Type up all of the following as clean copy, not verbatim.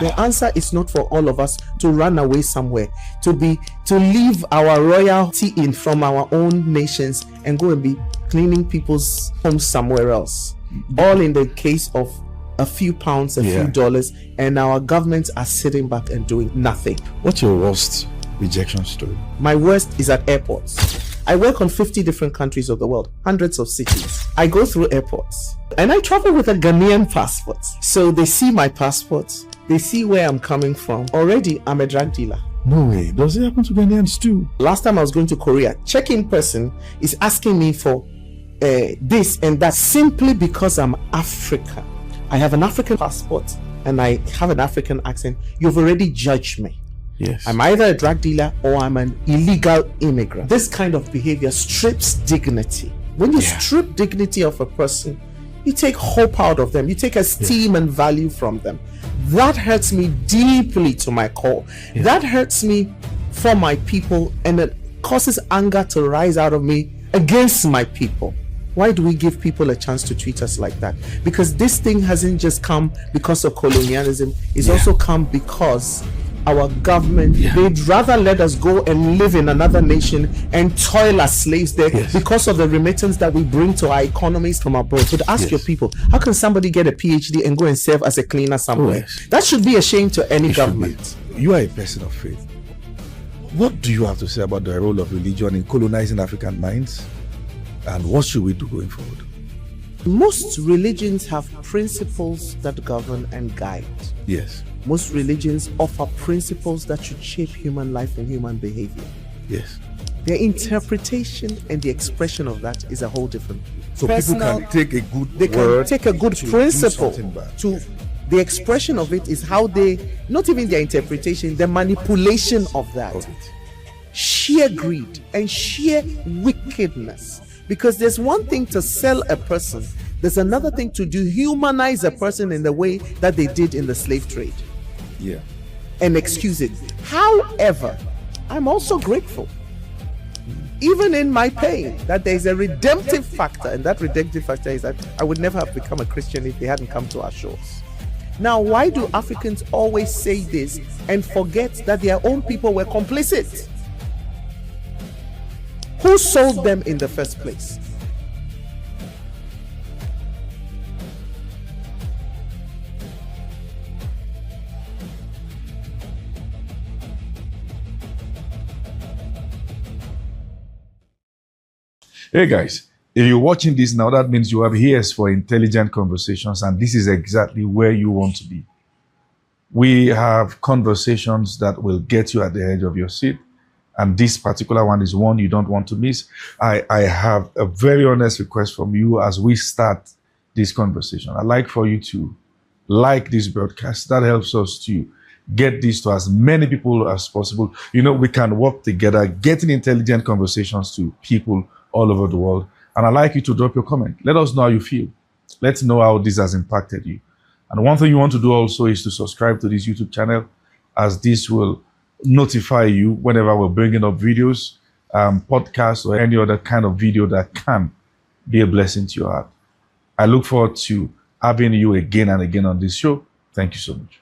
The answer is not for all of us to run away somewhere, to leave our royalty in from our own nations and go and be cleaning people's homes somewhere else. All in the case of a few pounds, a few dollars, and our governments are sitting back and doing nothing. What's your worst rejection story? My worst is at airports. I work on 50 different countries of the world, hundreds of cities. I go through airports and I travel with a Ghanaian passport. So they see my passport, they see where I'm coming from. Already, I'm a drug dealer. No way. Does it happen to Ghanaians too? Last time I was going to Korea, check-in person is asking me for this and that simply because I'm African. I have an African passport and I have an African accent. You've already judged me. Yes. I'm either a drug dealer or I'm an illegal immigrant. This kind of behavior strips dignity. When you strip dignity of a person, you take hope out of them. You take esteem and value from them. That hurts me deeply to my core. That hurts me for my people, and it causes anger to rise out of me against my people. Why do we give people a chance to treat us like that? Because this thing hasn't just come because of colonialism. It's also come because our government, they'd rather let us go and live in another nation and toil as slaves there because of the remittance that we bring to our economies from abroad. So ask your people, how can somebody get a PhD and go and serve as a cleaner somewhere? That should be a shame to any government. You are a person of faith. What do you have to say about the role of religion in colonizing African minds? And what should we do going forward? Most religions have principles that govern and guide. Yes. Most religions offer principles that should shape human life and human behavior. Yes. Their interpretation and the expression of that is a whole different. So people can take a good they word, can take a good principle to the expression of it is how they, not even their interpretation, the manipulation of that. Sheer greed and sheer wickedness. Because there's one thing to sell a person, there's another thing to dehumanize a person in the way that they did in the slave trade. Yeah. And excuse it. However, I'm also grateful, even in my pain, that there's a redemptive factor, and that redemptive factor is that I would never have become a Christian if they hadn't come to our shores. Now, why do Africans always say this and forget that their own people were complicit? Who sold them in the first place? Hey guys, if you're watching this now, that means you have ears for intelligent conversations, and this is exactly where you want to be. We have conversations that will get you at the edge of your seat, and this particular one is one you don't want to miss. I have a very honest request from you as we start this conversation. I'd like for you to like this broadcast. That helps us to get this to as many people as possible. You know, we can work together, getting intelligent conversations to people all over the world. And I'd like you to drop your comment. Let us know how you feel. Let's know how this has impacted you. And one thing you want to do also is to subscribe to this YouTube channel, as this will notify you whenever we're bringing up videos, podcasts, or any other kind of video that can be a blessing to your heart. I look forward to having you again and again on this show. Thank you so much.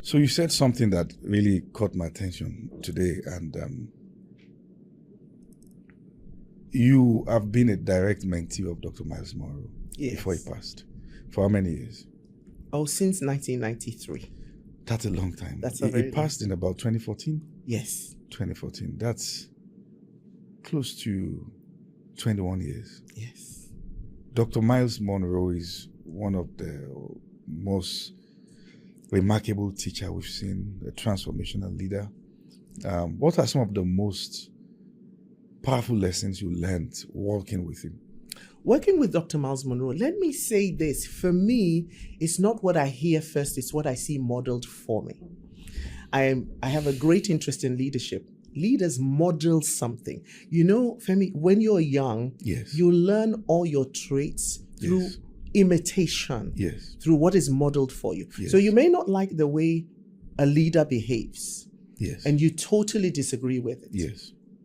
So you said something that really caught my attention today, and you have been a direct mentee of Dr. Myles Munroe before he passed. For how many years? Oh, since 1993. That's a long time. He passed in about 2014? Yes. 2014. That's close to 21 years. Yes. Dr. Myles Munroe is one of the most remarkable teacher we've seen, a transformational leader. What are some of the most powerful lessons you learned working with him? Working with Dr. Myles Munroe, let me say this. For me, it's not what I hear first, it's what I see modeled for me. I have a great interest in leadership. Leaders model something. You know, Femi, when you're young, you learn all your traits through imitation, through what is modeled for you. So you may not like the way a leader behaves, and you totally disagree with it.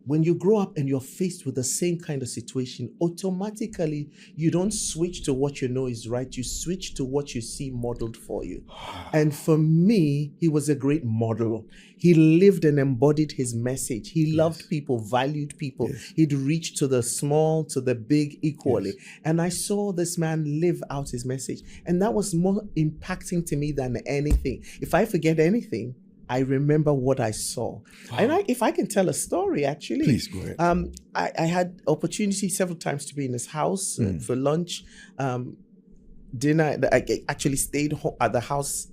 when you grow up and you're faced with the same kind of situation, automatically you don't switch to what you know is right. You switch to what you see modeled for you. And for me, he was a great model. He lived and embodied his message. He loved people, valued people. He'd reach to the small, to the big equally. And I saw this man live out his message. And that was more impacting to me than anything. If I forget anything, I remember what I saw. And if I can tell a story, actually. Please go ahead. I had opportunity several times to be in his house for lunch, dinner. I actually stayed at the house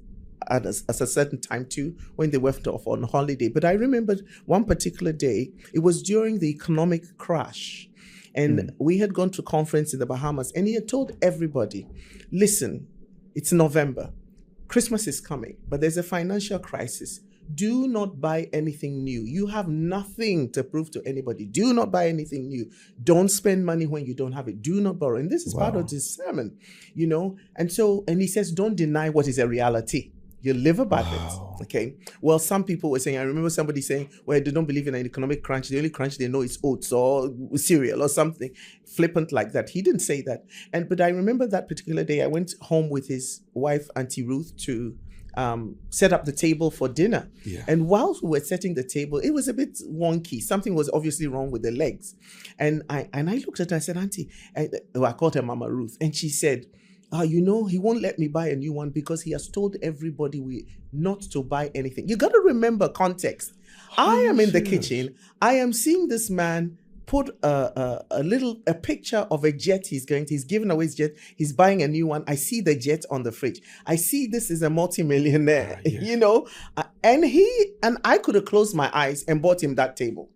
at a certain time too, when they went off on holiday. But I remembered one particular day, it was during the economic crash. And we had gone to a conference in the Bahamas, and he had told everybody, listen, it's November. Christmas is coming, but there's a financial crisis. Do not buy anything new. You have nothing to prove to anybody. Do not buy anything new. Don't spend money when you don't have it. Do not borrow. And this is part of this sermon, you know. And he says, don't deny what is a reality. You live about it. Okay. Well, some people were saying, I remember somebody saying, well, they don't believe in an economic crunch. The only crunch they know is oats or cereal or something flippant like that. He didn't say that. But I remember that particular day, I went home with his wife, Auntie Ruth, to set up the table for dinner. And while we were setting the table, it was a bit wonky. Something was obviously wrong with the legs. And I looked at her and I said, Auntie, I called her Mama Ruth. And she said, you know, he won't let me buy a new one because he has told everybody not to buy anything. You got to remember context. I am in the kitchen. I am seeing this man put a picture of a jet he's giving away his jet. He's buying a new one. I see the jet on the fridge. I see this is a multimillionaire, you know, and I could have closed my eyes and bought him that table.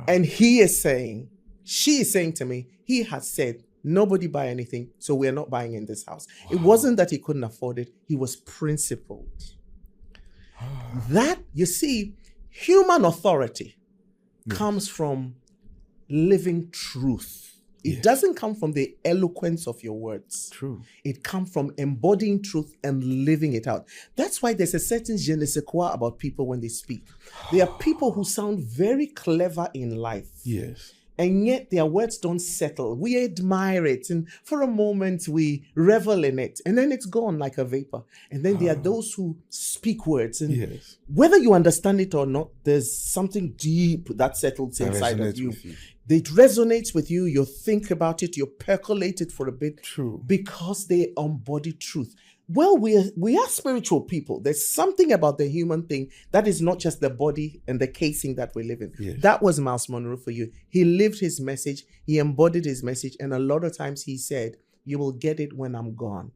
And she is saying to me, he has said, nobody buy anything, so we're not buying in this house. It wasn't that he couldn't afford it. He was principled. That, you see, human authority comes from living truth. It doesn't come from the eloquence of your words. True. It comes from embodying truth and living it out. That's why there's a certain je ne sais quoi about people when they speak. There are people who sound very clever in life. Yes. And yet their words don't settle. We admire it. And for a moment, we revel in it. And then it's gone like a vapor. And then there are those who speak words. And whether you understand it or not, there's something deep that settles inside of you. It resonates with you. You think about it. You percolate it for a bit. True. Because they embody truth. Well, we are spiritual people. There's something about the human thing that is not just the body and the casing that we live in. Yes. That was Miles Monroe for you. He lived his message. He embodied his message. And a lot of times he said, you will get it when I'm gone.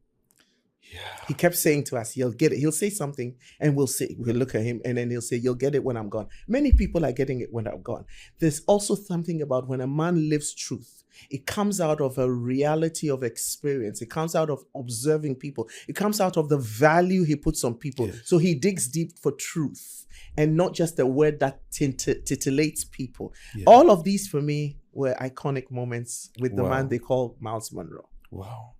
Yeah. He kept saying to us, you'll get it. He'll say something and we'll look at him and then he'll say, you'll get it when I'm gone. Many people are getting it when I'm gone. There's also something about when a man lives truth. It comes out of a reality of experience. It comes out of observing people. It comes out of the value he puts on people. Yes. So he digs deep for truth and not just a word that titillates people. Yeah. All of these for me were iconic moments with the man they call Miles Monroe. Wow.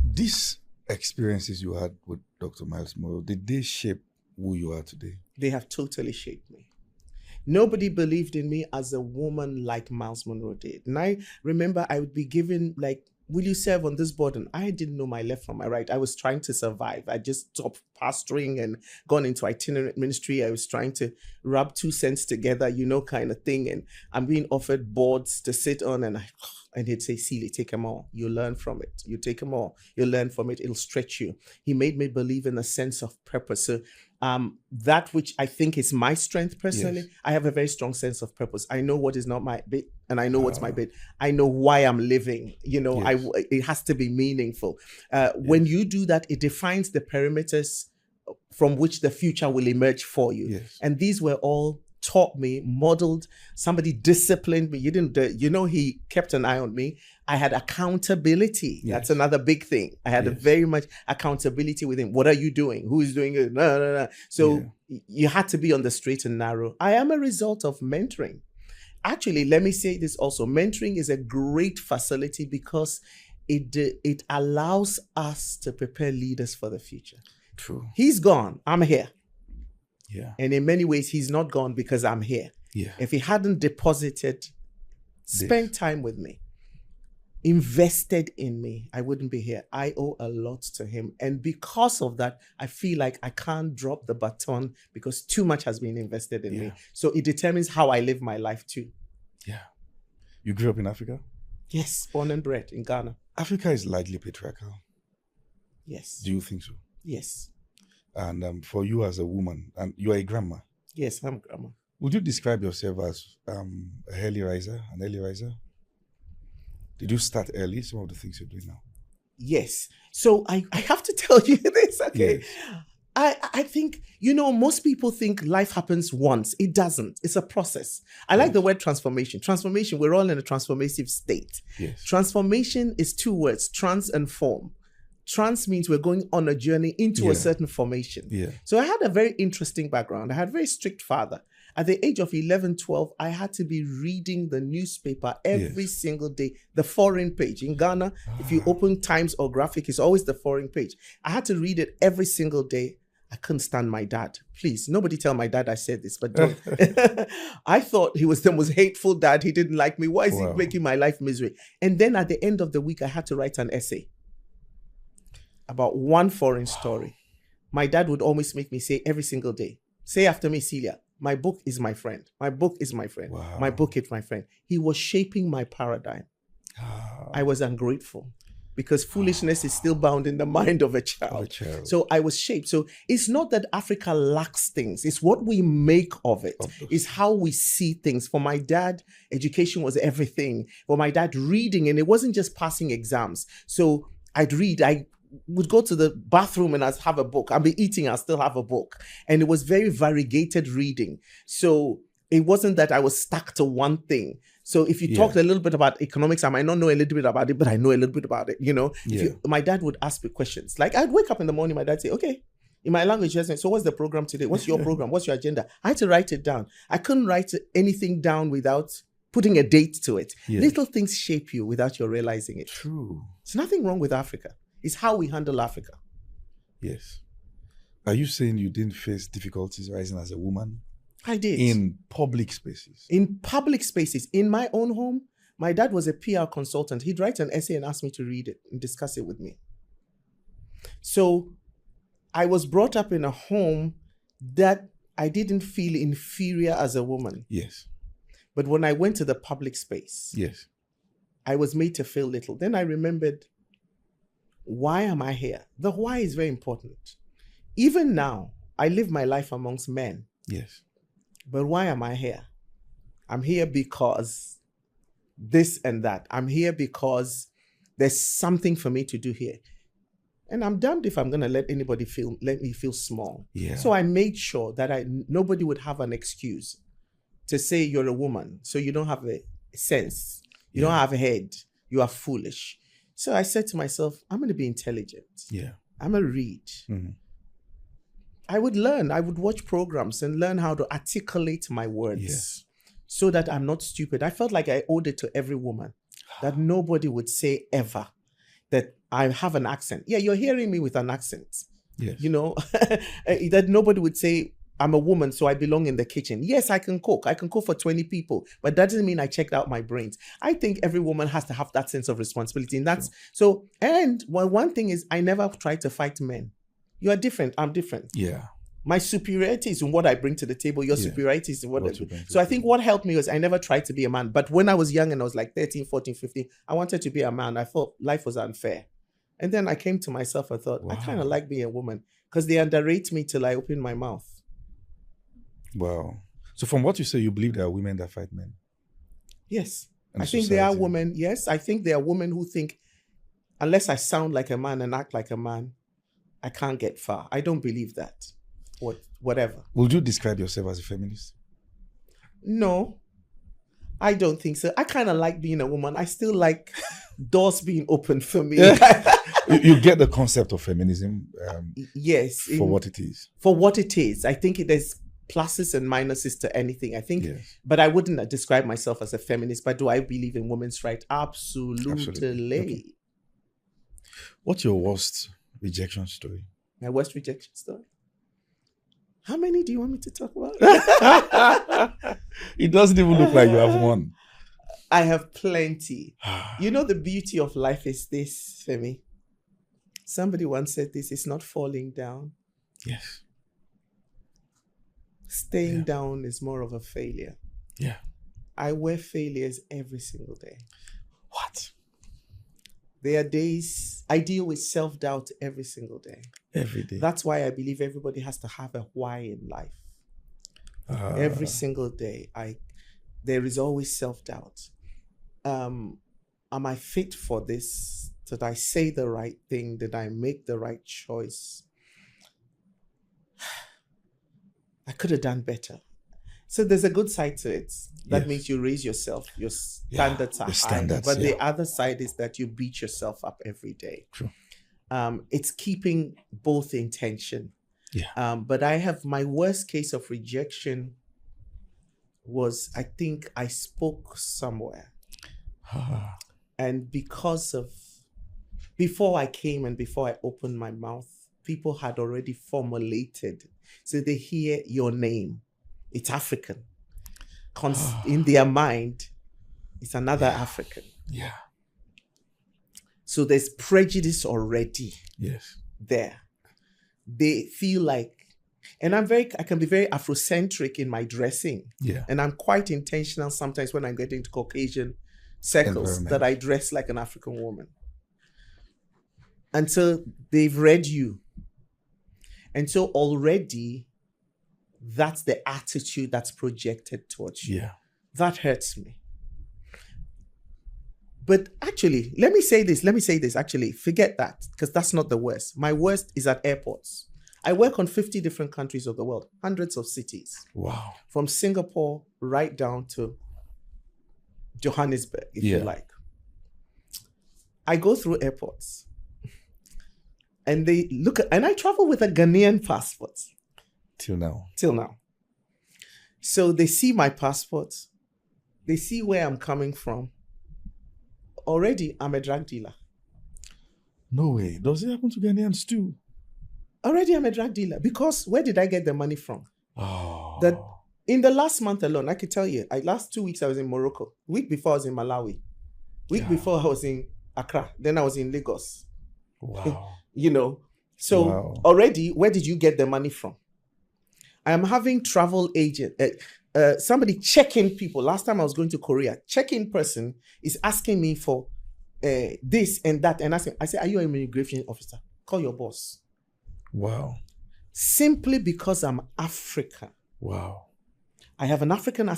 These experiences you had with Dr. Miles Monroe, did they shape who you are today? They have totally shaped me. Nobody believed in me as a woman like Miles Monroe did. And I remember I would be given like, will you serve on this board? And I didn't know my left from my right. I was trying to survive. I just stopped pastoring and gone into itinerant ministry. I was trying to rub 2 cents together, you know, kind of thing. And I'm being offered boards to sit on and he'd say, Celia, take them all. You learn from it. You take them all. You learn from it. It'll stretch you. He made me believe in a sense of purpose. So that which I think is my strength personally, I have a very strong sense of purpose. I know what is not my bit and I know what's my bit. I know why I'm living. You know, it has to be meaningful. When you do that, it defines the perimeters from which the future will emerge for you. Yes. And these were all taught me, modeled. Somebody disciplined me. He kept an eye on me. I had accountability. Yes. That's another big thing. I had a very much accountability with him. What are you doing? Who is doing it? No. So you had to be on the straight and narrow. I am a result of mentoring. Actually, let me say this also. Mentoring is a great facility because it allows us to prepare leaders for the future. True. He's gone. I'm here. Yeah. And in many ways, he's not gone because I'm here. Yeah. If he hadn't deposited, spent time with me, invested in me, I wouldn't be here. I owe a lot to him. And because of that, I feel like I can't drop the baton because too much has been invested in me. So it determines how I live my life too. Yeah. You grew up in Africa? Yes, born and bred in Ghana. Africa is largely patriarchal. Yes. Do you think so? Yes. And for you as a woman, and you are a grandma. Yes, I'm a grandma. Would you describe yourself as an early riser? Did you start early, some of the things you're doing now? Yes. So I have to tell you this, okay? Yes. I think, most people think life happens once. It doesn't. It's a process. I like the word transformation. Transformation, we're all in a transformative state. Yes. Transformation is 2 words, trans and form. Trans means we're going on a journey into a certain formation. Yeah. So I had a very interesting background. I had a very strict father. At the age of 11, 12, I had to be reading the newspaper every single day, the foreign page. In Ghana, if you open Times or Graphic, it's always the foreign page. I had to read it every single day. I couldn't stand my dad. Please, nobody tell my dad I said this, but don't. I thought he was the most hateful dad. He didn't like me. Why is he making my life misery? And then at the end of the week, I had to write an essay about one foreign story. My dad would always make me say every single day, say after me, Celia, my book is my friend. My book is my friend. Wow. My book is my friend. He was shaping my paradigm. I was ungrateful because foolishness is still bound in the mind of a child. So I was shaped. So it's not that Africa lacks things. It's what we make of it. It's how we see things. For my dad, education was everything. For my dad, reading, and it wasn't just passing exams. So I'd read. I would go to the bathroom and I'd have a book. I'd be eating, I'll still have a book. And it was very variegated reading. So it wasn't that I was stuck to one thing. So if you talked a little bit about economics, I might not know a little bit about it, but I know a little bit about it, my dad would ask me questions. Like I'd wake up in the morning, my dad say, okay, in my language, he'd say, so what's the program today? What's your program? What's your agenda? I had to write it down. I couldn't write anything down without putting a date to it. Little things shape you without you realizing it. True. There's nothing wrong with Africa. It's how we handle Africa. Yes. Are you saying you didn't face difficulties rising as a woman? I did. In public spaces? In public spaces. In my own home, my dad was a PR consultant. He'd write an essay and ask me to read it and discuss it with me. So I was brought up in a home that I didn't feel inferior as a woman. Yes. But when I went to the public space, I was made to feel little. Then I remembered, why am I here? The why is very important. Even now, I live my life amongst men. Yes. But why am I here? I'm here because this and that. I'm here because there's something for me to do here. And I'm damned if I'm going to let me feel small. Yeah. So I made sure that nobody would have an excuse to say you're a woman, so you don't have a sense. You don't have a head. You are foolish. So I said to myself, I'm going to be intelligent. Yeah. I'm going to read. Mm-hmm. I would learn. I would watch programs and learn how to articulate my words so that I'm not stupid. I felt like I owed it to every woman that nobody would say ever that I have an accent. Yeah, you're hearing me with an accent. Yes. That nobody would say, I'm a woman, so I belong in the kitchen. Yes, I can cook. I can cook for 20 people, but that doesn't mean I checked out my brains. I think every woman has to have that sense of responsibility. And that's so, and one thing is I never try to fight men. You are different. I'm different. Yeah. My superiority is in what I bring to the table. Your superiority is in what I do. So I think what helped me was I never tried to be a man. But when I was young and I was like 13, 14, 15, I wanted to be a man. I thought life was unfair. And then I came to myself and thought, I kind of like being a woman because they underrate me till I open my mouth. Wow. So from what you say, you believe there are women that fight men? Yes. I think there are women. Yes. I think there are women who think unless I sound like a man and act like a man, I can't get far. I don't believe that. Whatever. Would you describe yourself as a feminist? No, I don't think so. I kind of like being a woman. I still like doors being open for me. You get the concept of feminism? Yes. For what it is. For what it is. I think there's pluses and minuses to anything. I think, but I wouldn't describe myself as a feminist. But do I believe in women's rights? Absolutely. Okay. What's your worst rejection story? My worst rejection story? How many do you want me to talk about? It doesn't even look like you have one. I have plenty. You know, the beauty of life is this, Femi. Somebody once said this, it's not falling down. Yes. Staying down is more of a failure. Yeah. I wear failures every single day. What? There are days I deal with self-doubt every single day. Every day. That's why I believe everybody has to have a why in life. Every single day, there is always self-doubt. Am I fit for this? Did I say the right thing? Did I make the right choice? I could have done better. So there's a good side to it. That means you raise yourself. Your standards are high. But the other side is that you beat yourself up every day. True. It's keeping both in tension. Yeah. But I have my worst case of rejection was, I think I spoke somewhere. And before I came and before I opened my mouth, people had already formulated. So they hear your name. It's African. In their mind, it's another African. Yeah. So there's prejudice already. Yes. There. They feel like, and I can be very Afrocentric in my dressing. Yeah. And I'm quite intentional sometimes when I get into Caucasian circles that I dress like an African woman. Until they've read you. And so already, that's the attitude that's projected towards you. Yeah. That hurts me. But actually, let me say this, actually, forget that, because that's not the worst. My worst is at airports. I work on 50 different countries of the world, hundreds of cities. Wow. From Singapore right down to Johannesburg, if you like. I go through airports. And they look at, and I travel with a Ghanaian passport. Till now. So they see my passport. They see where I'm coming from. Already, I'm a drug dealer. No way. Does it happen to Ghanaians too? Already, I'm a drug dealer. Because where did I get the money from? Oh. That in the last month alone, I could tell you, last 2 weeks I was in Morocco. Week before I was in Malawi. Week before I was in Accra. Then I was in Lagos. Wow. So already, where did you get the money from? I am having travel agent, somebody check-in people. Last time I was going to Korea, check-in person is asking me for this and that. And I say, are you an immigration officer? Call your boss. Wow. Simply because I'm African. Wow. I have an African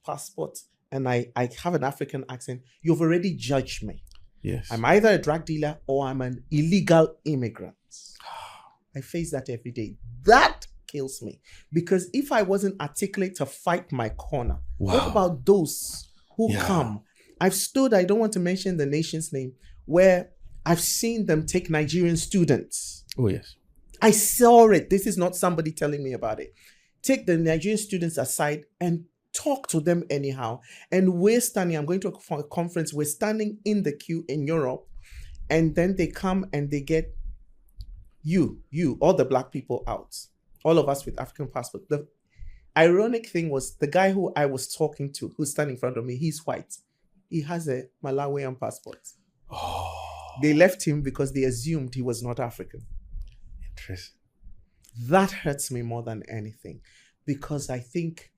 passport and I have an African accent. You've already judged me. Yes. I'm either a drug dealer or I'm an illegal immigrant. I face that every day. That kills me. Because if I wasn't articulate to fight my corner, what about those who come? I've stood, I don't want to mention the nation's name, where I've seen them take Nigerian students. Oh, yes. I saw it. This is not somebody telling me about it. Take the Nigerian students aside and talk to them anyhow. And we're standing, I'm going to a conference, we're standing in the queue in Europe, and then they come and they get all the black people out. All of us with African passport. The ironic thing was the guy who I was talking to, who's standing in front of me, he's white. He has a Malawian passport. Oh. They left him because they assumed he was not African. Interesting. That hurts me more than anything, because I think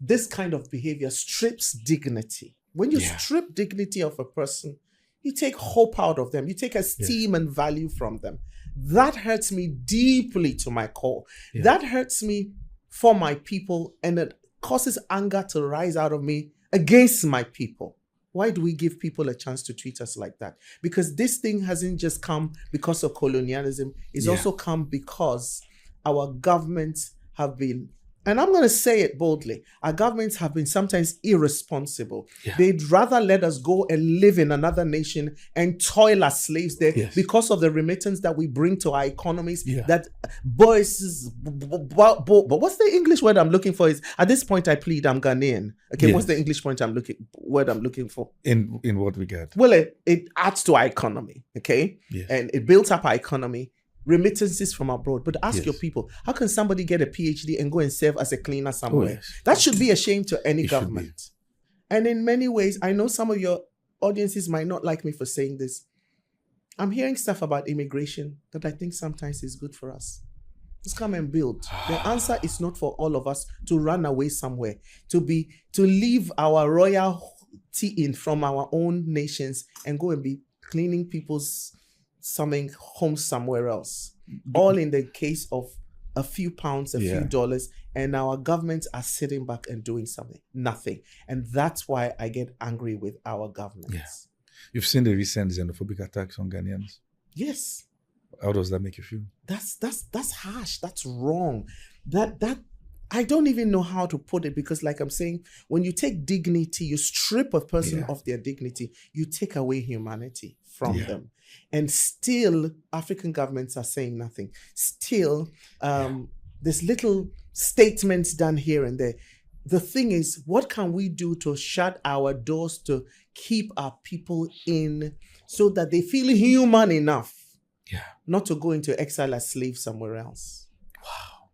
this kind of behavior strips dignity. When you strip dignity of a person, you take hope out of them. You take esteem and value from them. That hurts me deeply to my core. Yeah. That hurts me for my people, and it causes anger to rise out of me against my people. Why do we give people a chance to treat us like that? Because this thing hasn't just come because of colonialism. It's also come because our governments have been, and I'm going to say it boldly, our governments have been sometimes irresponsible. Yeah. They'd rather let us go and live in another nation and toil as slaves there because of the remittance that we bring to our economies. Yeah. That boys, but what's the English word I'm looking for? Is at this point I plead I'm Ghanaian. Okay, what's the English word I'm looking for? In what regard? Well, it adds to our economy. Okay, and it builds up our economy. remittances from abroad. But ask Yes. your people, how can somebody get a PhD and go and serve as a cleaner somewhere? yes. That should be a shame to any It should government. And in many ways, I know some of your audiences might not like me for saying this. I'm hearing stuff about immigration that I think sometimes is good for us. Just come and build. The answer is not for all of us to run away somewhere, to leave our royalty in from our own nations and go and be cleaning people's homes somewhere else. All in the case of a few pounds, a few dollars, and our governments are sitting back and doing nothing. And that's why I get angry with our governments. Yeah. You've seen the recent xenophobic attacks on Ghanaians. Yes. How does that make you feel? That's harsh. That's wrong. That I don't even know how to put it, because like I'm saying, when you take dignity, you strip a person of their dignity, you take away humanity from them. And still, African governments are saying nothing. Still, there's little statements done here and there. The thing is, what can we do to shut our doors to keep our people in so that they feel human enough not to go into exile as slaves somewhere else? Wow.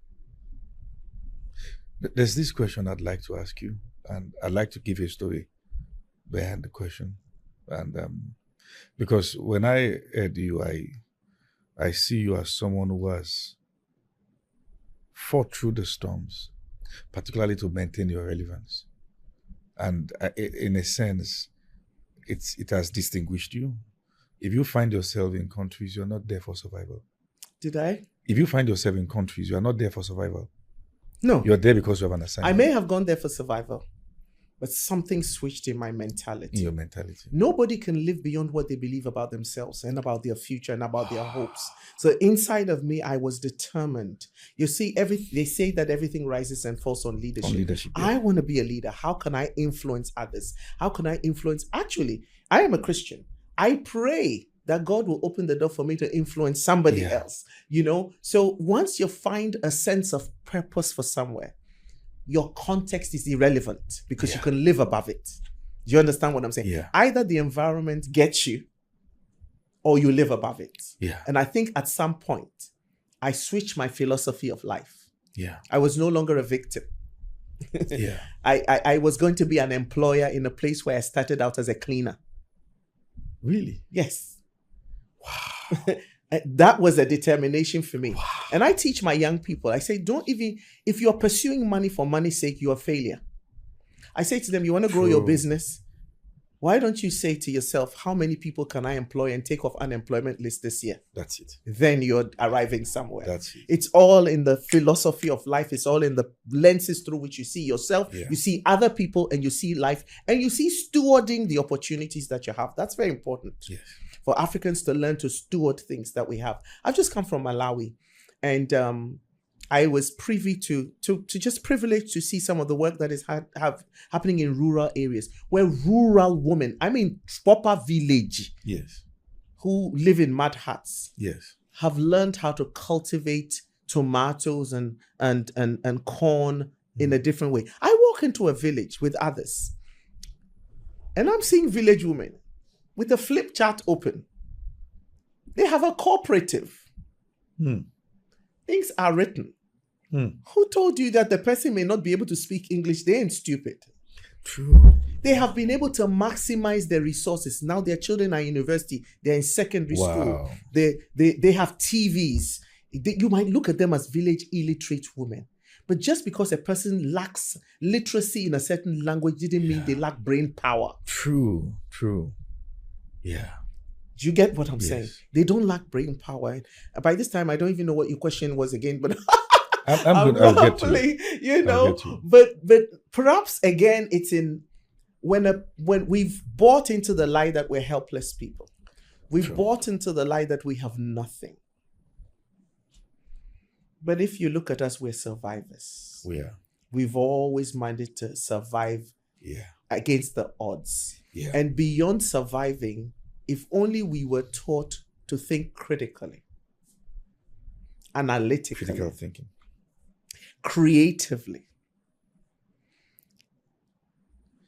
There's this question I'd like to ask you, and I'd like to give you a story behind the question. And because when I heard you, I see you as someone who has fought through the storms, particularly to maintain your relevance. And in a sense, it has distinguished you. If you find yourself in countries, you're not there for survival. Did I? If you find yourself in countries, you're not there for survival. No. You're there because you have an assignment. I may have gone there for survival, but something switched in my mentality. In your mentality. Nobody can live beyond what they believe about themselves and about their future and about their hopes. So inside of me, I was determined. You see, they say that everything rises and falls on leadership. On leadership, yeah. I want to be a leader. How can I influence others? How can I influence? Actually, I am a Christian. I pray that God will open the door for me to influence somebody else. So once you find a sense of purpose for somewhere, your context is irrelevant because you can live above it. Do you understand what I'm saying? Yeah. Either the environment gets you or you live above it. Yeah. And I think at some point, I switched my philosophy of life. Yeah. I was no longer a victim. Yeah. I was going to be an employer in a place where I started out as a cleaner. Really? Yes. Wow. That was a determination for me. Wow. And I teach my young people, I say, if you're pursuing money for money's sake, you're a failure. I say to them, you want to grow your business? Why don't you say to yourself, how many people can I employ and take off unemployment list this year? That's it. Then you're arriving somewhere. That's it. It's all in the philosophy of life. It's all in the lenses through which you see yourself, you see other people, and you see life, and you see stewarding the opportunities that you have. That's very important. Yes. For Africans to learn to steward things that we have. I've just come from Malawi, and I was privy to just privileged to see some of the work that is happening in rural areas, where rural women, I mean proper village, who live in mud huts, have learned how to cultivate tomatoes and corn in a different way. I walk into a village with others, and I'm seeing village women with a flip chart open. They have a cooperative. Things are written. Who told you that the person may not be able to speak English? They ain't stupid. True. They have been able to maximize their resources. Now their children are in university. They're in secondary school. They have TVs. You might look at them as village illiterate women. But just because a person lacks literacy in a certain language didn't mean they lack brain power. True. Yeah. Do you get what I'm saying? They don't lack brain power. By this time, I don't even know what your question was again, but I'm good. I'll get to it. But perhaps again, it's in when we've bought into the lie that we're helpless people. We've bought into the lie that we have nothing. But if you look at us, we're survivors. We are. We've always managed to survive against the odds. Yeah. And beyond surviving, if only we were taught to think critically, analytically, critical thinking, creatively,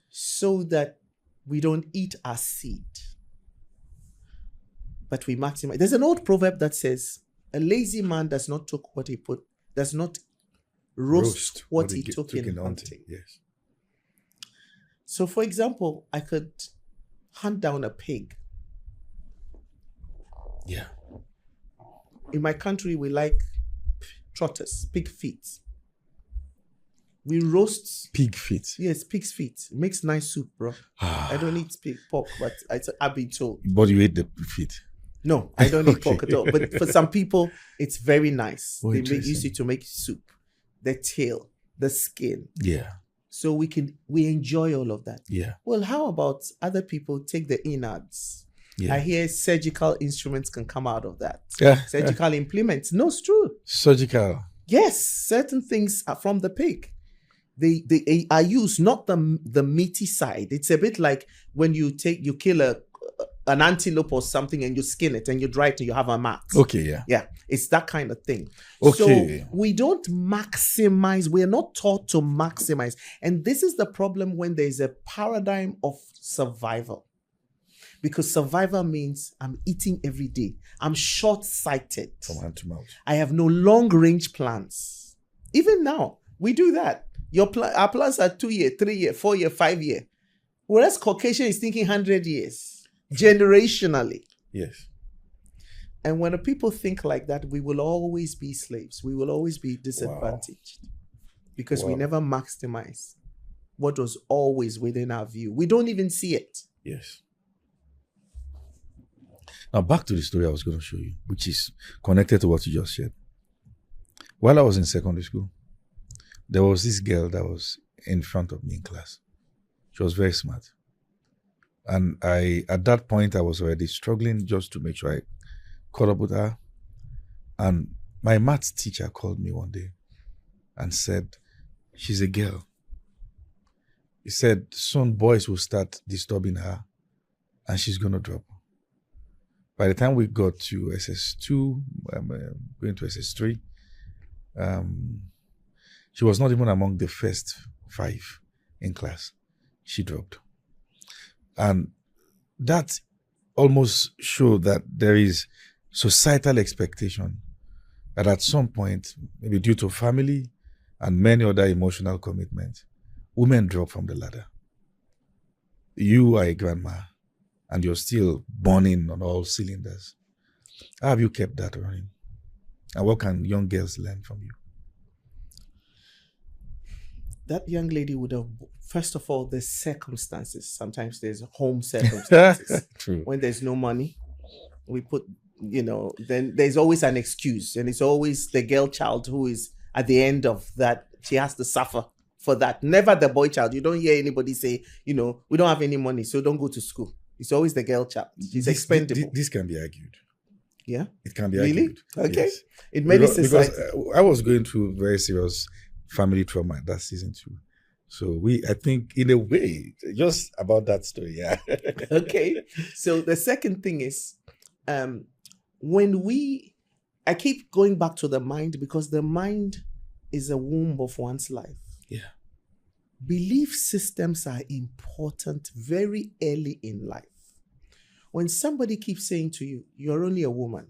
so that we don't eat our seed, but we maximize. There's an old proverb that says, A lazy man does not roast what he took in hunting. Yes. So, for example, I could hunt down a pig. Yeah. In my country, we like trotters, pig feet. We roast pig feet. Yes, pig's feet. It makes nice soup, bro. I don't eat pig pork, but I've been told. But you ate the feet? No, I don't eat pork at all. But for some people, it's very nice. They use it to make soup. The tail, the skin. Yeah. So we enjoy all of that. Yeah. Well, how about other people take the innards? Yeah. I hear surgical instruments can come out of that. Yeah. Surgical implements. No, it's true. Surgical. Yes, certain things are from the pig. They are used, not the meaty side. It's a bit like when you kill an antelope or something and you skin it and you dry it and you have a mat. Okay, yeah. Yeah, it's that kind of thing. Okay. So we don't maximize. We're not taught to maximize. And this is the problem when there's a paradigm of survival. Because survival means I'm eating every day. I'm short-sighted. From hand to mouth. I have no long-range plans. Even now, we do that. Our plans are 2 year, 3 year, 4 year, 5 year. Whereas Caucasian is thinking 100 years, generationally. Yes. And when the people think like that, we will always be slaves. We will always be disadvantaged. Because we never maximize what was always within our view. We don't even see it. Yes. Now back to the story I was going to show you, which is connected to what you just said. While I was in secondary school, there was this girl that was in front of me in class. She was very smart. And at that point, I was already struggling just to make sure I caught up with her. And my maths teacher called me one day and said, she's a girl. He said, soon boys will start disturbing her and she's going to drop. By the time we got to SS2, going to SS3, she was not even among the first 5 in class. She dropped. And that almost showed that there is societal expectation that at some point, maybe due to family and many other emotional commitments, women drop from the ladder. You are a grandma and you're still burning on all cylinders. How have you kept that running? And what can young girls learn from you? That young lady would have, first of all, the circumstances. Sometimes there's home circumstances. True. When there's no money, we put, then there's always an excuse. And it's always the girl child who is at the end of that. She has to suffer for that. Never the boy child. You don't hear anybody say, we don't have any money, so don't go to school. It's always the girl child. She's expendable. This can be argued. Yeah? It can be argued. Really? Okay. Yes. In many societies. Because I was going through very serious family trauma that season 2. So I think in a way, just about that story, yeah. Okay. So the second thing is, I keep going back to the mind because the mind is a womb of one's life. Yeah. Belief systems are important very early in life. When somebody keeps saying to you, you're only a woman,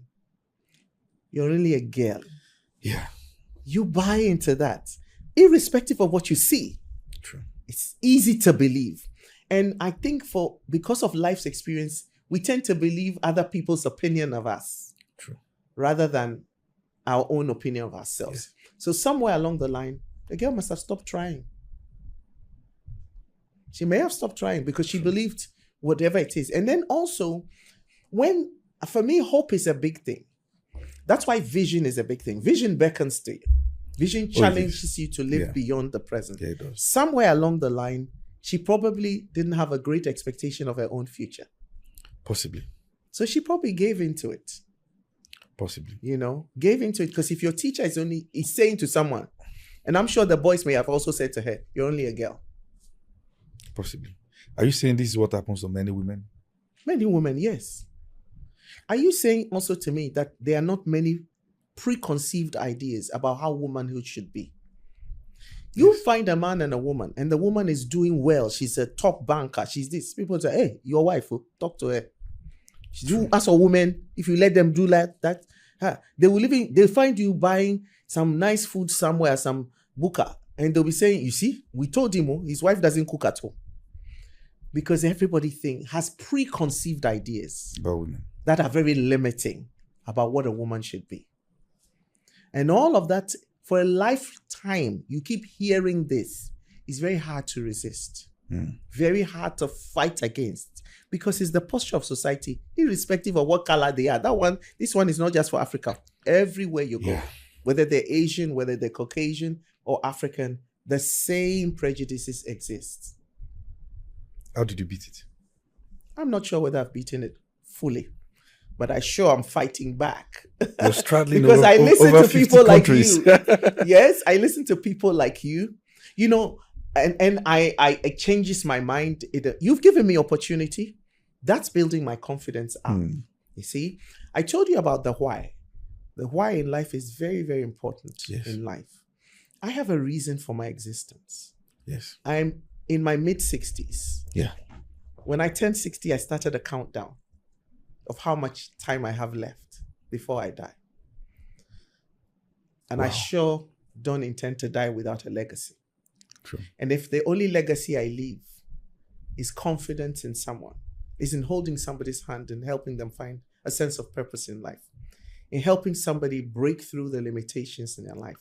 you're only a girl. Yeah. You buy into that, irrespective of what you see. True. It's easy to believe. And I think because of life's experience, we tend to believe other people's opinion of us. True. Rather than our own opinion of ourselves. Yeah. So somewhere along the line, the girl must have stopped trying. She may have stopped trying because she believed whatever it is. And then also, for me, hope is a big thing. That's why vision is a big thing. Vision beckons to you. Vision challenges you to live beyond the present. Yeah, it does. Somewhere along the line, she probably didn't have a great expectation of her own future. Possibly. So she probably gave into it. Possibly. Gave into it because if your teacher is saying to someone, and I'm sure the boys may have also said to her, you're only a girl. Possibly. Are you saying this is what happens to many women? Many women, yes. Are you saying also to me that there are not many preconceived ideas about how womanhood should be? You find a man and a woman, and the woman is doing well. She's a top banker. She's this. People say, hey, your wife, talk to her. You, as a woman, if you let them do that, They'll find you buying some nice food somewhere, some buka, and they'll be saying, you see, we told him his wife doesn't cook at all. Because everybody has preconceived ideas about women that are very limiting about what a woman should be. And all of that, for a lifetime, you keep hearing this. It's very hard to resist. Very hard to fight against. Because it's the posture of society, irrespective of what color they are. This one is not just for Africa. Everywhere you go, whether they're Asian, whether they're Caucasian or African, the same prejudices exist. How did you beat it? I'm not sure whether I've beaten it fully, but I'm fighting back. You're straddling because I listen over to people countries. Like you. Yes, I listen to people like you. You know, and it changes my mind. You've given me opportunity. That's building my confidence up. You see, I told you about the why. The why in life is very, very important in life. I have a reason for my existence. Yes. I'm in my mid-60s. Yeah. When I turned 60, I started a countdown of how much time I have left before I die. And I sure don't intend to die without a legacy. True. And if the only legacy I leave is confidence in someone, is in holding somebody's hand and helping them find a sense of purpose in life, in helping somebody break through the limitations in their life,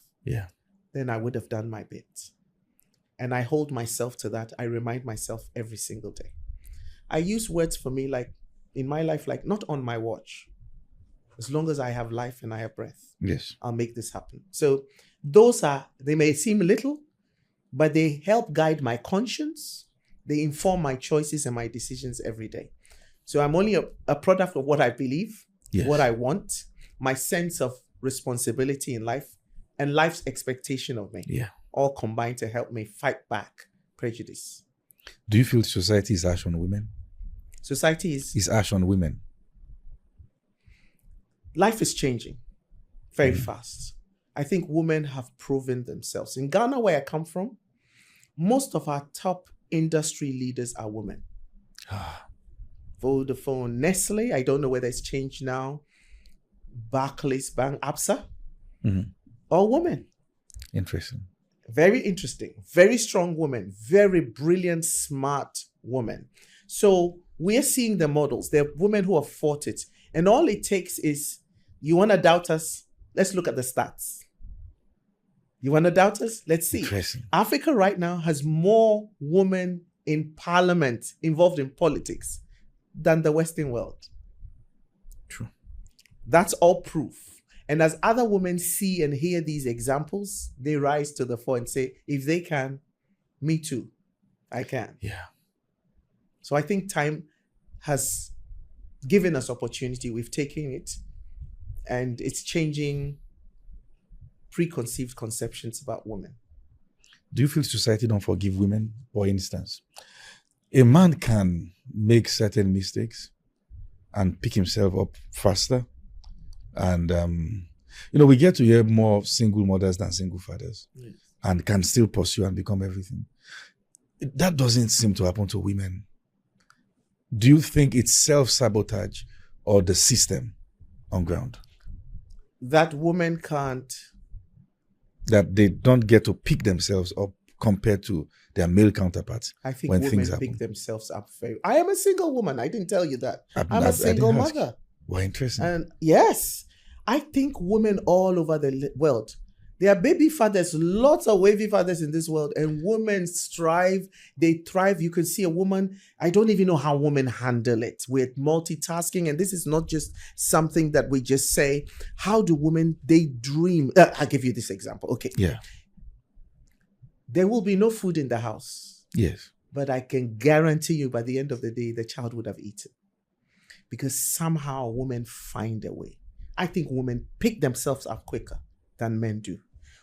then I would have done my bit. And I hold myself to that. I remind myself every single day. I use words for me like, in my life, like not on my watch. As long as I have life and I have breath, I'll make this happen. So they may seem little, but they help guide my conscience. They inform my choices and my decisions every day. So I'm only a product of what I believe, what I want, my sense of responsibility in life, and life's expectation of me. All combined to help me fight back prejudice. Do you feel society is harsh on women? Society is harsh on women. Life is changing very fast. I think women have proven themselves. In Ghana, where I come from, most of our top industry leaders are women. Vodafone, Nestle, I don't know whether it's changed now. Barclays Bank, Absa, all women. Interesting. Very interesting. Very strong woman. Very brilliant, smart woman. So we're seeing the models. They're women who have fought it. And all it takes is, you want to doubt us? Let's look at the stats. You want to doubt us? Let's see. Africa right now has more women in parliament involved in politics than the Western world. True. That's all proof. And as other women see and hear these examples, they rise to the fore and say, if they can, me too, I can. Yeah. So I think time has given us opportunity. We've taken it, and it's changing preconceived conceptions about women. Do you feel society don't forgive women? For instance, a man can make certain mistakes and pick himself up faster. And, we get to hear more single mothers than single fathers, and can still pursue and become everything. That doesn't seem to happen to women. Do you think it's self-sabotage or the system on ground? That women can't. That they don't get to pick themselves up compared to their male counterparts. I think when women things pick happen. themselves up very. I am a single woman. I didn't tell you that. I'm a single mother. Well, interesting. And yes, I think women all over the world, there are baby fathers, lots of wavy fathers in this world, and women strive, they thrive. You can see a woman, I don't even know how women handle it with multitasking. And this is not just something that we just say. How do women, they dream? I'll give you this example. Okay. Yeah. There will be no food in the house. Yes. But I can guarantee you by the end of the day, the child would have eaten. Because somehow women find a way. I think women pick themselves up quicker than men do.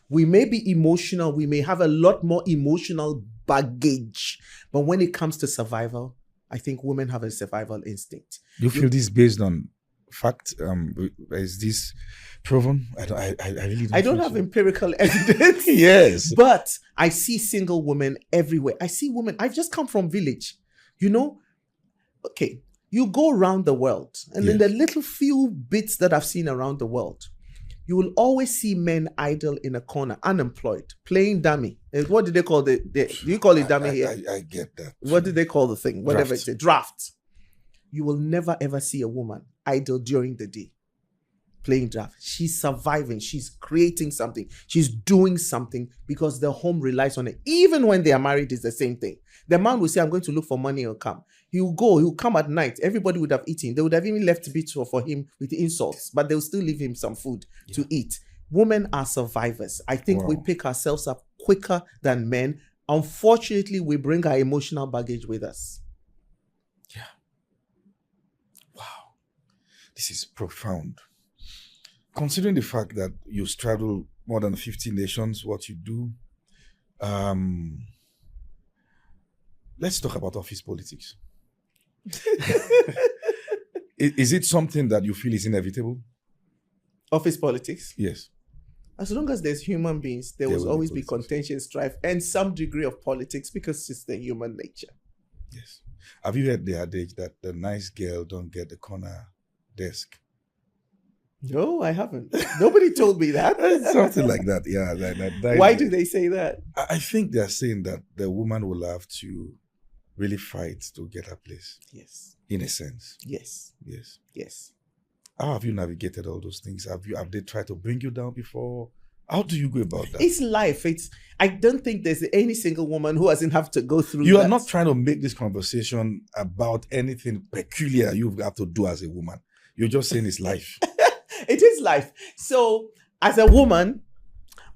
We may be emotional. We may have a lot more emotional baggage. But when it comes to survival, I think women have a survival instinct. You feel this based on fact? Is this proven? I really don't. I don't have empirical evidence. Yes. But I see single women everywhere. I see women. I've just come from village. Okay. You go around the world, and in the little few bits that I've seen around the world, you will always see men idle in a corner, unemployed, playing dummy. What do they call do you call it dummy here? I get that. What do they call the thing? Whatever it's a draft. You will never ever see a woman idle during the day, playing draft. She's surviving. She's creating something. She's doing something because the home relies on it. Even when they are married, it's the same thing. The man will say, I'm going to look for money, he'll come. He'll come at night. Everybody would have eaten. They would have even left bits for him with insults, but they'll still leave him some food to eat. Women are survivors. I think we pick ourselves up quicker than men. Unfortunately, we bring our emotional baggage with us. Yeah. Wow. This is profound. Considering the fact that you straddle more than 50 nations, what you do, let's talk about office politics. Is it something that you feel is inevitable? Office politics? Yes. As long as there's human beings, there will always be contention, strife, and some degree of politics because it's the human nature. Yes. Have you heard the adage that the nice girl don't get the corner desk? No, I haven't. Nobody told me that. Something like that, yeah. Why do they say that? I think they're saying that the woman will have to really fight to get her place. Yes. In a sense. Yes. Yes. Yes. How have you navigated all those things? Have they tried to bring you down before? How do you go about that? It's life. I don't think there's any single woman who hasn't have to go through You that. are not trying to make this conversation about anything peculiar you have to do as a woman. You're just saying it's life. It is life. So as a woman,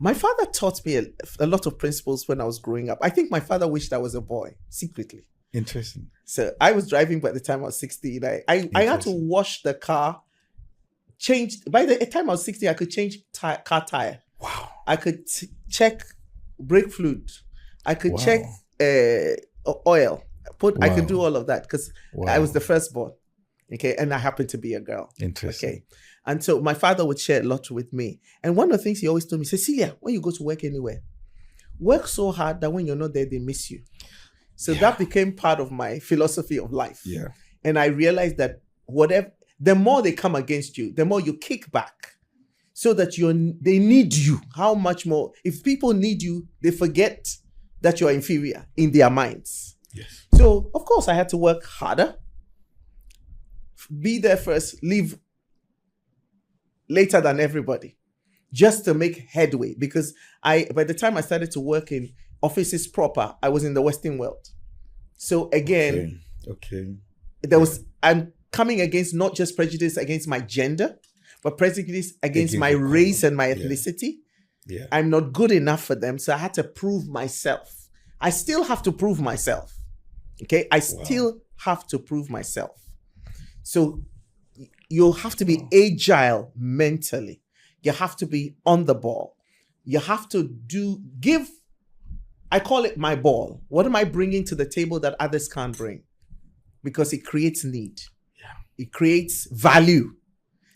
my father taught me a lot of principles when I was growing up. I think my father wished I was a boy, secretly. Interesting. So I was driving by the time I was 16. I had to wash the car, by the time I was 16, I could change car tire. Wow. I could check brake fluid. I could check oil. I could do all of that because I was the firstborn. Okay, and I happened to be a girl. Interesting. Okay, and so my father would share a lot with me. And one of the things he always told me, Celia, when you go to work anywhere, work so hard that when you're not there, they miss you. So that became part of my philosophy of life. Yeah. And I realized that the more they come against you, the more you kick back, so that they need you. How much more? If people need you, they forget that you're inferior in their minds. Yes. So of course I had to work harder. Be there first, leave later than everybody, just to make headway. Because by the time I started to work in offices proper, I was in the Western world. So again, I'm coming against not just prejudice against my gender, but prejudice against my race and my ethnicity. Yeah. I'm not good enough for them, so I had to prove myself. I still have to prove myself. Okay, I still have to prove myself. So you have to be agile mentally. You have to be on the ball. You have to I call it my ball. What am I bringing to the table that others can't bring? Because it creates need. Yeah. It creates value.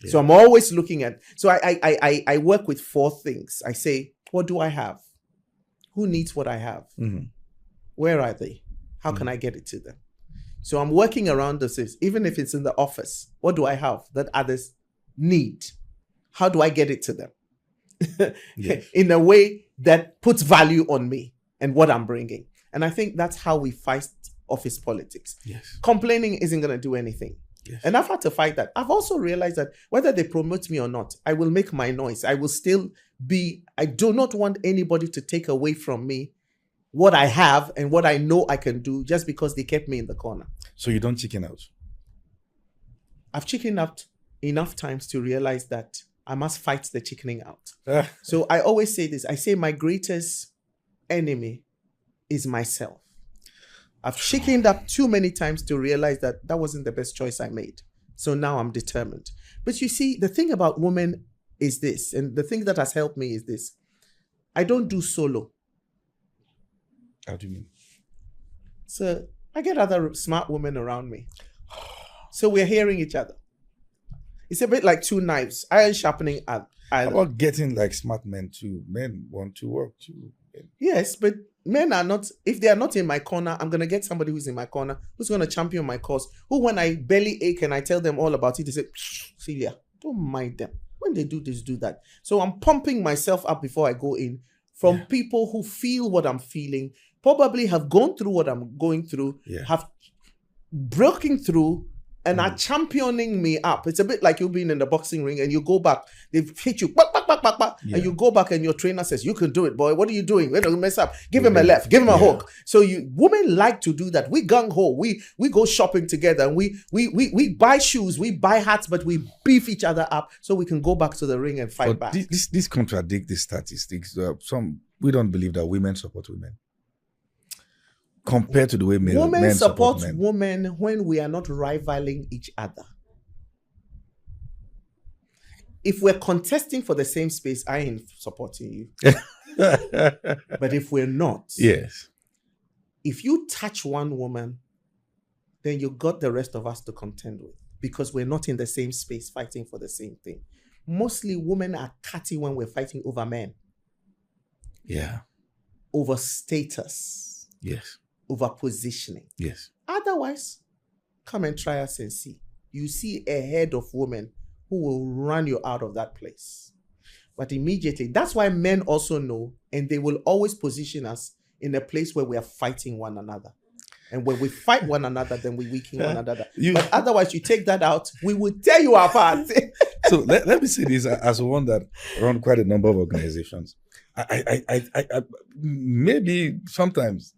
Yeah. So I'm always looking at, I work with 4 things. I say, what do I have? Who needs what I have? Mm-hmm. Where are they? How can I get it to them? So I'm working around this, even if it's in the office. What do I have that others need? How do I get it to them? Yes. In a way that puts value on me and what I'm bringing. And I think that's how we fight office politics. Yes. Complaining isn't going to do anything. Yes. And I've had to fight that. I've also realized that whether they promote me or not, I will make my noise. I will still I do not want anybody to take away from me what I have and what I know I can do just because they kept me in the corner. So you don't chicken out? I've chickened out enough times to realize that I must fight the chickening out. So I always say this. I say my greatest enemy is myself. I've chickened up too many times to realize that wasn't the best choice I made. So now I'm determined. But you see, the thing about women is this, and the thing that has helped me is this. I don't do solo. How do you mean? So I get other smart women around me. So we're hearing each other. It's a bit like 2 knives, iron sharpening iron. How about getting like smart men too? Men want to work too. Yes, but men are not, if they are not in my corner, I'm going to get somebody who's in my corner, who's going to champion my cause, who when I belly ache and I tell them all about it, they say, Celia, don't mind them. When they do this, do that. So I'm pumping myself up before I go in from people who feel what I'm feeling, probably have gone through what I'm going through, have broken through, and are championing me up. It's a bit like you being in the boxing ring and you go back, they've hit you, and you go back and your trainer says, you can do it, boy. What are you doing? When you mess up, give him a left, give him a hook. So women like to do that. We gung ho. We go shopping together and we buy shoes, we buy hats, but we beef each other up so we can go back to the ring and fight back. This contradicts the statistics. We don't believe that women support women compared to the way men support men. Women when we are not rivaling each other. If we're contesting for the same space, I ain't supporting you. But if we're not, yes. If you touch one woman, then you got the rest of us to contend with, because we're not in the same space fighting for the same thing. Mostly women are catty when we're fighting over men. Yeah. Over status. Yes. Over positioning. Yes. Otherwise, come and try us and see. You see a head of women who will run you out of that place. But immediately, that's why men also know, and they will always position us in a place where we are fighting one another. And when we fight one another, then we weaken one another. But otherwise, you take that out, we will tear you apart. So let me say this as one that run quite a number of organizations. I maybe sometimes,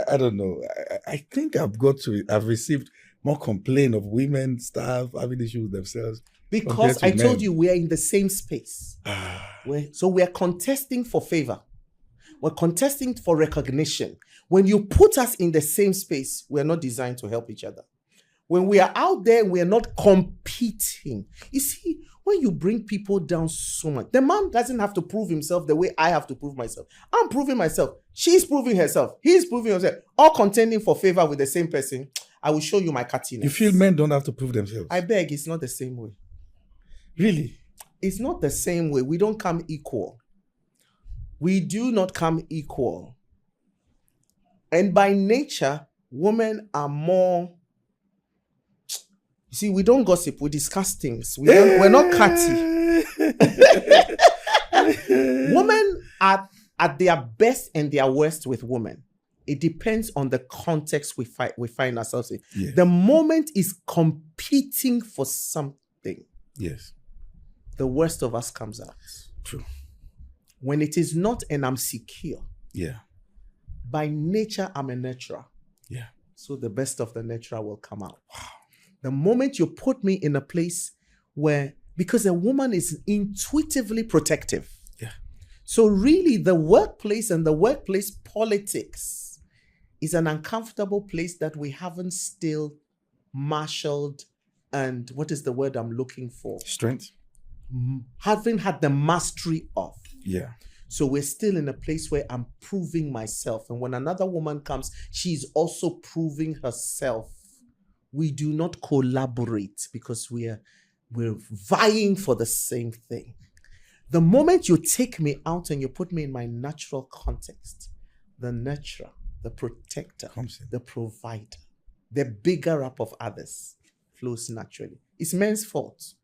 I don't know. I think I've received more complaint of women staff having issues themselves. Because I told you we are in the same space. So we are contesting for favor. We're contesting for recognition. When you put us in the same space, we're not designed to help each other. When we are out there, we're not competing. You see, when you bring people down so much, the man doesn't have to prove himself the way I have to prove myself. I'm proving myself. She's proving herself. He's proving himself. All contending for favor with the same person. I will show you my cattiness. You feel men don't have to prove themselves? I beg, it's not the same way. Really? It's not the same way. We don't come equal. We do not come equal. And by nature, women are more... You see, we don't gossip. We discuss things. We're not catty. Women are at their best and their worst with women. It depends on the context we find ourselves in. Yes. The moment is competing for something. Yes. The worst of us comes out. True. When it is not and I'm secure. Yeah. By nature, I'm a nurturer. Yeah. So the best of the nurturer will come out. Wow. The moment you put me in a place where, because a woman is intuitively protective. Yeah. So really the workplace and the workplace politics is an uncomfortable place that we haven't still marshaled and what is the word I'm looking for? Strength. Haven't had the mastery of. Yeah. So we're still in a place where I'm proving myself. And when another woman comes, she's also proving herself. We do not collaborate because we're vying for the same thing. The moment you take me out and you put me in my natural context, the nurturer, the protector, the provider, the bigger up of others flows naturally. It's men's fault.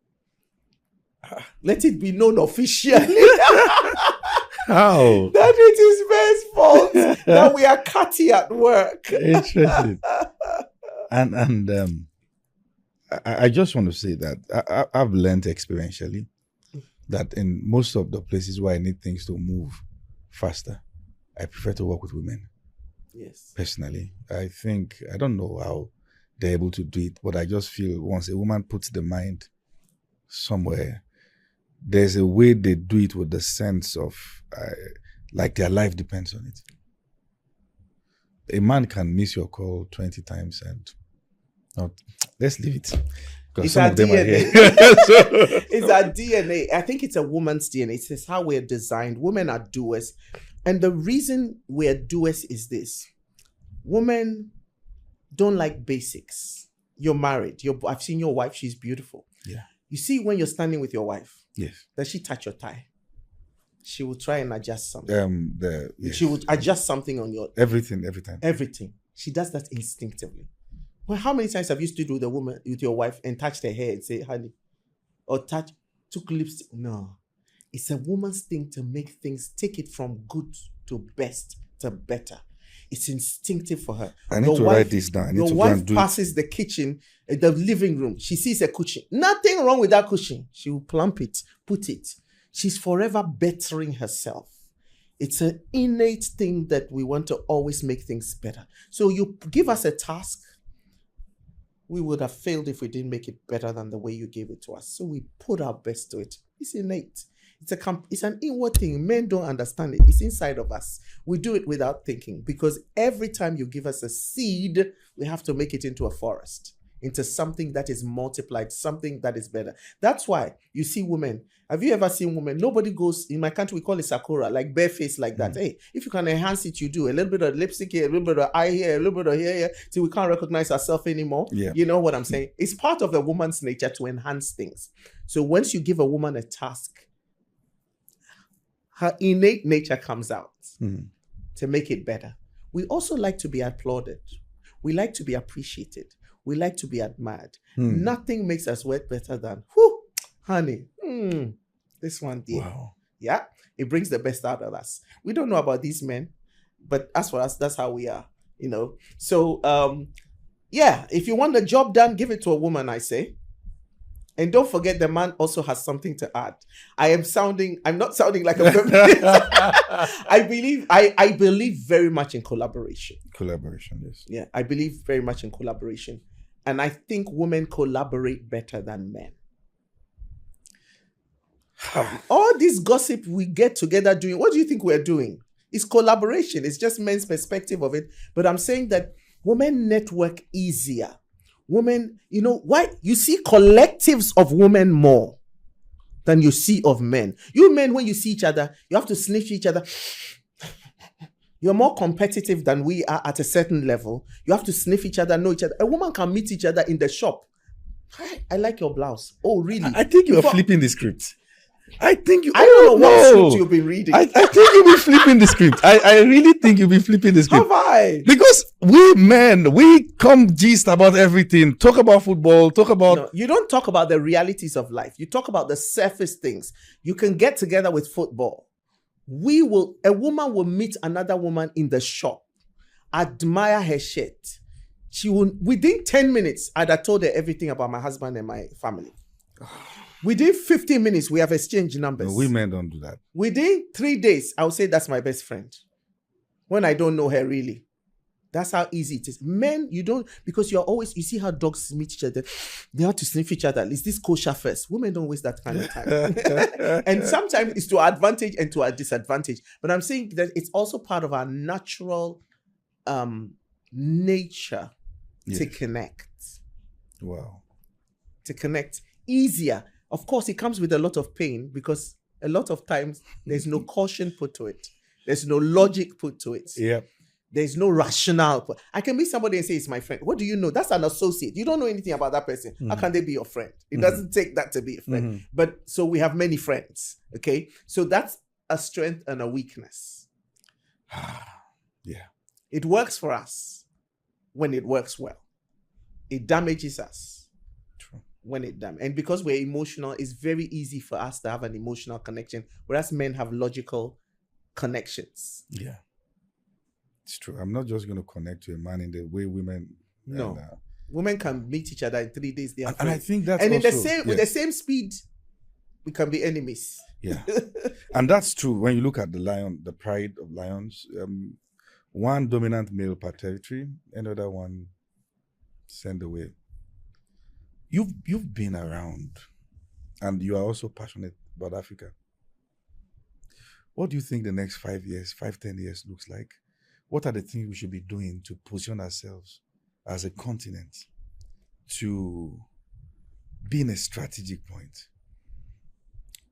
Let it be known officially. How? That it is men's fault that we are catty at work. Interesting. And I just want to say that I've learned experientially that in most of the places where I need things to move faster, I prefer to work with women. Yes. Personally, I don't know how they're able to do it, but I just feel once a woman puts the mind somewhere, there's a way they do it with the sense of like their life depends on it. A man can miss your call 20 times and not. Let's leave it. It's some our of them DNA. are here. It's our DNA. I think it's a woman's DNA. It's how we're designed. Women are doers. And the reason we're doers is this. Women don't like basics. You're married. I've seen your wife. She's beautiful. Yeah. You see when you're standing with your wife, yes. does she touch your tie? she will try and adjust something. She would adjust something on your everything every time. Everything. She does that instinctively. Well, how many times have you stood with a woman, with your wife, and touched her hair and say, honey, or took lipstick? No. It's a woman's thing to make things, take it from good to best to better. It's instinctive for her. I need to write this down. Your wife passes the kitchen, the living room. She sees a cushion. Nothing wrong with that cushion. She will plump it, put it. She's forever bettering herself. It's an innate thing that we want to always make things better. So you give us a task, we would have failed if we didn't make it better than the way you gave it to us. So we put our best to it. It's innate. It's an inward thing. Men don't understand it. It's inside of us. We do it without thinking, because every time you give us a seed, we have to make it into a forest, into something that is multiplied, something that is better. That's why you see women. Have you ever seen women? Nobody goes, in my country, we call it sakura, like bare face like that. Hey, if you can enhance it, you do. A little bit of lipstick here, a little bit of eye here, a little bit of hair here, till we can't recognize ourselves anymore. Yeah. You know what I'm saying? It's part of a woman's nature to enhance things. So once you give a woman a task, her innate nature comes out to make it better. We also like to be applauded. We like to be appreciated. We like to be admired. Nothing makes us work better than, whoo, honey, this one did. Wow. Yeah, it brings the best out of us. We don't know about these men, but as for us, that's how we are, you know. So, yeah, if you want the job done, give it to a woman, I say. And don't forget, the man also has something to add. I'm not sounding like a feminist. I believe very much in collaboration. Collaboration, yes. Yeah, I believe very much in collaboration. And I think women collaborate better than men. All this gossip we get together doing, what do you think we're doing? It's collaboration. It's just men's perspective of it. But I'm saying that women network easier. Women, you know, why? You see collectives of women more than you see of men. You men, when you see each other, you have to sniff each other. You're more competitive than we are at a certain level. You have to sniff each other, know each other. A woman can meet each other in the shop. Hi, I like your blouse. Oh, really? I think you are flipping the script. I think you. I don't know what script you've been reading. I think you'll be flipping the script. I really think you'll be flipping the script. Have I? Because we men, we come gist about everything. Talk about football. Talk about. No, you don't talk about the realities of life. You talk about the surface things. You can get together with football. A woman will meet another woman in the shop, admire her shirt. She will, within 10 minutes, I'd have told her everything about my husband and my family. Within 15 minutes, we have exchanged numbers. No, we men don't do that. Within 3 days, I would say that's my best friend. When I don't know her really. That's how easy it is. Men, you don't, because you see how dogs meet each other. They have to sniff each other. Is this kosher first? Women don't waste that kind of time. And sometimes it's to our advantage and to our disadvantage. But I'm saying that it's also part of our natural nature to connect. Wow. To connect easier. Of course, it comes with a lot of pain, because a lot of times there's no caution put to it. There's no logic put to it. Yeah. There's no rationale. I can meet somebody and say, it's my friend. What do you know? That's an associate. You don't know anything about that person. How can they be your friend? It doesn't take that to be a friend. But so we have many friends. Okay. So that's a strength and a weakness. Yeah. It works for us when it works well. It damages us. True. When it damages. And because we're emotional, it's very easy for us to have an emotional connection, whereas men have logical connections. Yeah. It's true. I'm not just going to connect to a man in the way women. No. Women can meet each other in 3 days. They are and I think that's and also, with the same speed, we can be enemies. Yeah. And that's true. When you look at the pride of lions, one dominant male per territory, another one sent away. You've been around, and you are also passionate about Africa. What do you think the next 5 years, 10 years looks like? What are the things we should be doing to position ourselves as a continent to be in a strategic point?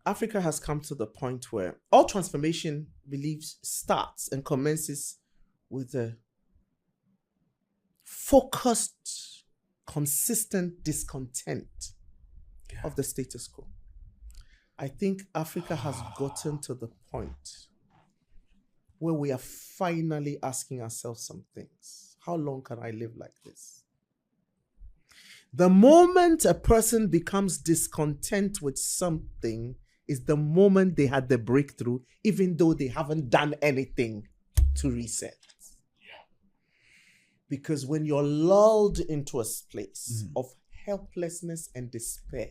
Africa has come to the point where all transformation believes starts and commences with a focused, consistent discontent of the status quo. I think Africa has gotten to the point where we are finally asking ourselves some things. How long can I live like this? The moment a person becomes discontent with something is the moment they had the breakthrough, even though they haven't done anything to reset. Because when you're lulled into a place of helplessness and despair,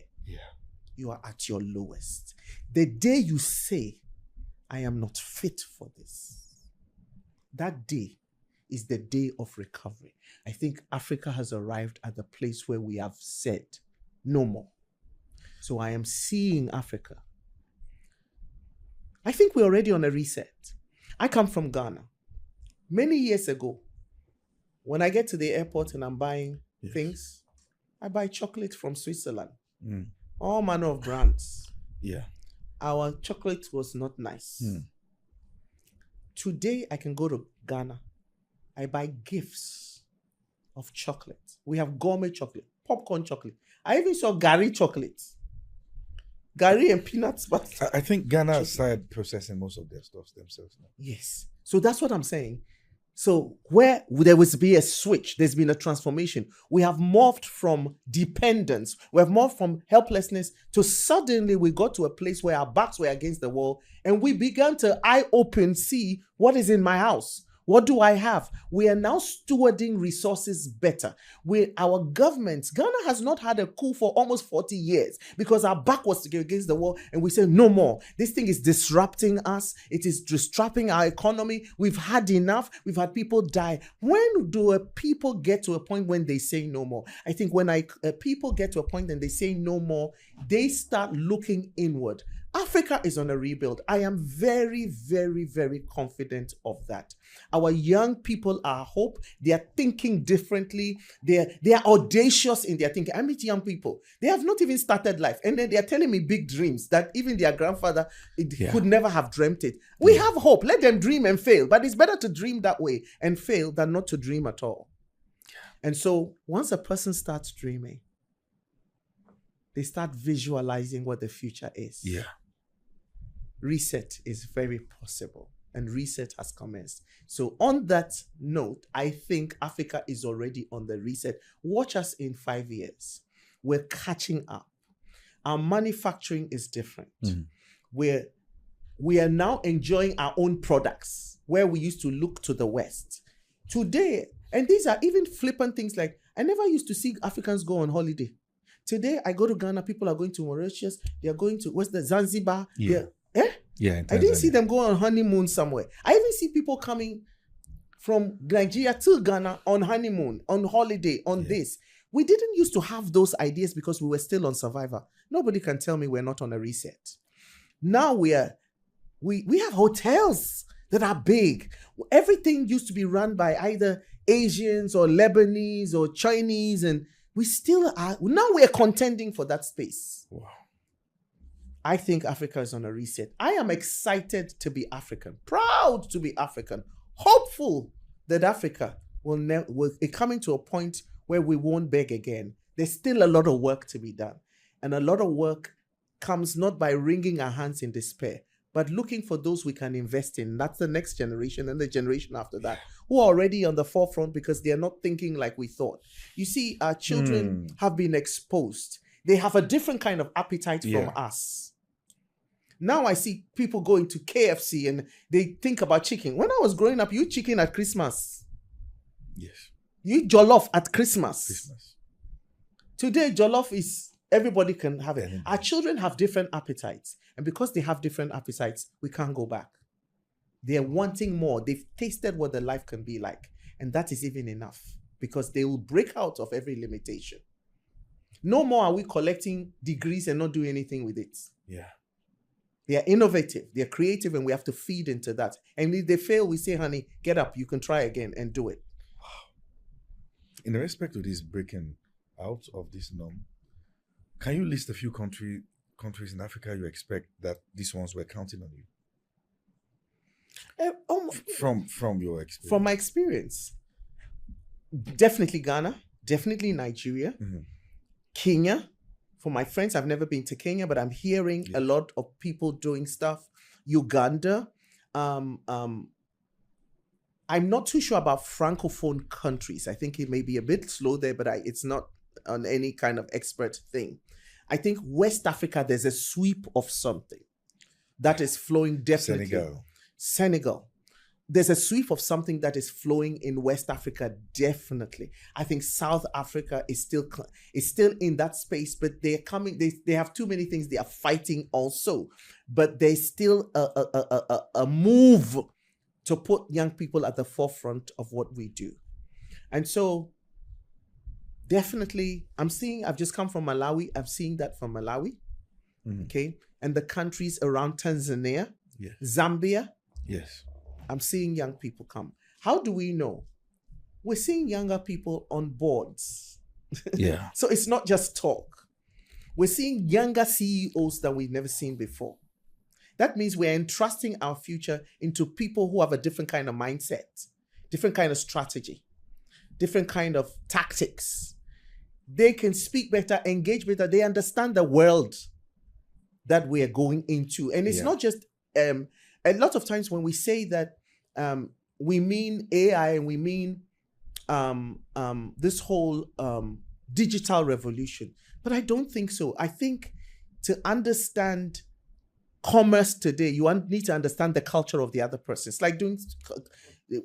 you are at your lowest. The day you say, I am not fit for this, that day is the day of recovery. I think Africa has arrived at the place where we have said, no more. So I am seeing Africa. I think we're already on a reset. I come from Ghana. Many years ago, when I get to the airport and I'm buying things, I buy chocolate from Switzerland. All manner of brands. Yeah. Our chocolate was not nice. Today, I can go to Ghana. I buy gifts of chocolate. We have gourmet chocolate, popcorn chocolate. I even saw Gary chocolate. Gary and peanuts butter. I think Ghana started processing most of their stuff themselves now. Yes. So that's what I'm saying. So where there was be a switch, there's been a transformation. We have morphed from dependence. We have morphed from helplessness to suddenly we got to a place where our backs were against the wall and we began to eye-open, see what is in my house. What do I have? We are now stewarding resources better. Our government, Ghana has not had a coup for almost 40 years because our back was against the wall and we said, no more. This thing is disrupting us. It is disrupting our economy. We've had enough. We've had people die. When do people get to a point when they say no more? I think when people get to a point and they say no more, they start looking inward. Africa is on a rebuild. I am very, very, very confident of that. Our young people are hope. They are thinking differently. They are audacious in their thinking. I meet young people. They have not even started life. And then they are telling me big dreams that even their grandfather could never have dreamt it. We have hope. Let them dream and fail. But it's better to dream that way and fail than not to dream at all. And so once a person starts dreaming, they start visualizing what the future is. Yeah. Reset is very possible and reset has commenced. So on that note, I think Africa is already on the reset. Watch us in 5 years. We're catching up. Our manufacturing is different. We are now enjoying our own products where we used to look to the West. Today, and these are even flippant things like, I never used to see Africans go on holiday. Today, I go to Ghana, people are going to Mauritius, they are going to, what's the Zanzibar? Yeah, I didn't see them go on honeymoon somewhere. I even see people coming from Nigeria to Ghana on honeymoon, on holiday, on this. We didn't used to have those ideas because we were still on survivor. Nobody can tell me we're not on a reset. Now we have hotels that are big. Everything used to be run by either Asians or Lebanese or Chinese, and we still are. Now we are contending for that space. Wow. I think Africa is on a reset. I am excited to be African, proud to be African, hopeful that Africa will be coming to a point where we won't beg again. There's still a lot of work to be done. And a lot of work comes not by wringing our hands in despair, but looking for those we can invest in. That's the next generation and the generation after that, who are already on the forefront because they are not thinking like we thought. You see, our children have been exposed. They have a different kind of appetite from us. Now I see people going to KFC and they think about chicken. When I was growing up, you eat chicken at Christmas. Yes. You eat jollof at Christmas. Today, jollof is, everybody can have it. Our children have different appetites. And because they have different appetites, we can't go back. They're wanting more. They've tasted what the life can be like. And that is even enough because they will break out of every limitation. No more are we collecting degrees and not doing anything with it. Yeah. They are innovative, they are creative, and we have to feed into that. And if they fail, we say, honey, get up, you can try again and do it. In respect to this breaking out of this norm, can you list a few countries in Africa you expect that these ones were counting on you? From your experience. From my experience, definitely Ghana, definitely Nigeria, Kenya, For my friends, I've never been to Kenya, but I'm hearing a lot of people doing stuff. Uganda. I'm not too sure about Francophone countries. I think it may be a bit slow there, but it's not on any kind of expert thing. I think West Africa, there's a sweep of something that is flowing definitely. Senegal. There's a sweep of something that is flowing in West Africa, definitely. I think South Africa is still in that space, but they're coming. They have too many things they are fighting also, but there's still a move to put young people at the forefront of what we do. And so definitely I've just come from Malawi. I'm seeing that from Malawi. Okay. And the countries around Tanzania, Zambia. Yes. I'm seeing young people come. How do we know? We're seeing younger people on boards. Yeah. So it's not just talk. We're seeing younger CEOs that we've never seen before. That means we're entrusting our future into people who have a different kind of mindset, different kind of strategy, different kind of tactics. They can speak better, engage better. They understand the world that we are going into. And it's not just, a lot of times when we say that we mean AI and we mean this whole digital revolution, but I don't think so. I think to understand commerce today, you need to understand the culture of the other person. It's like doing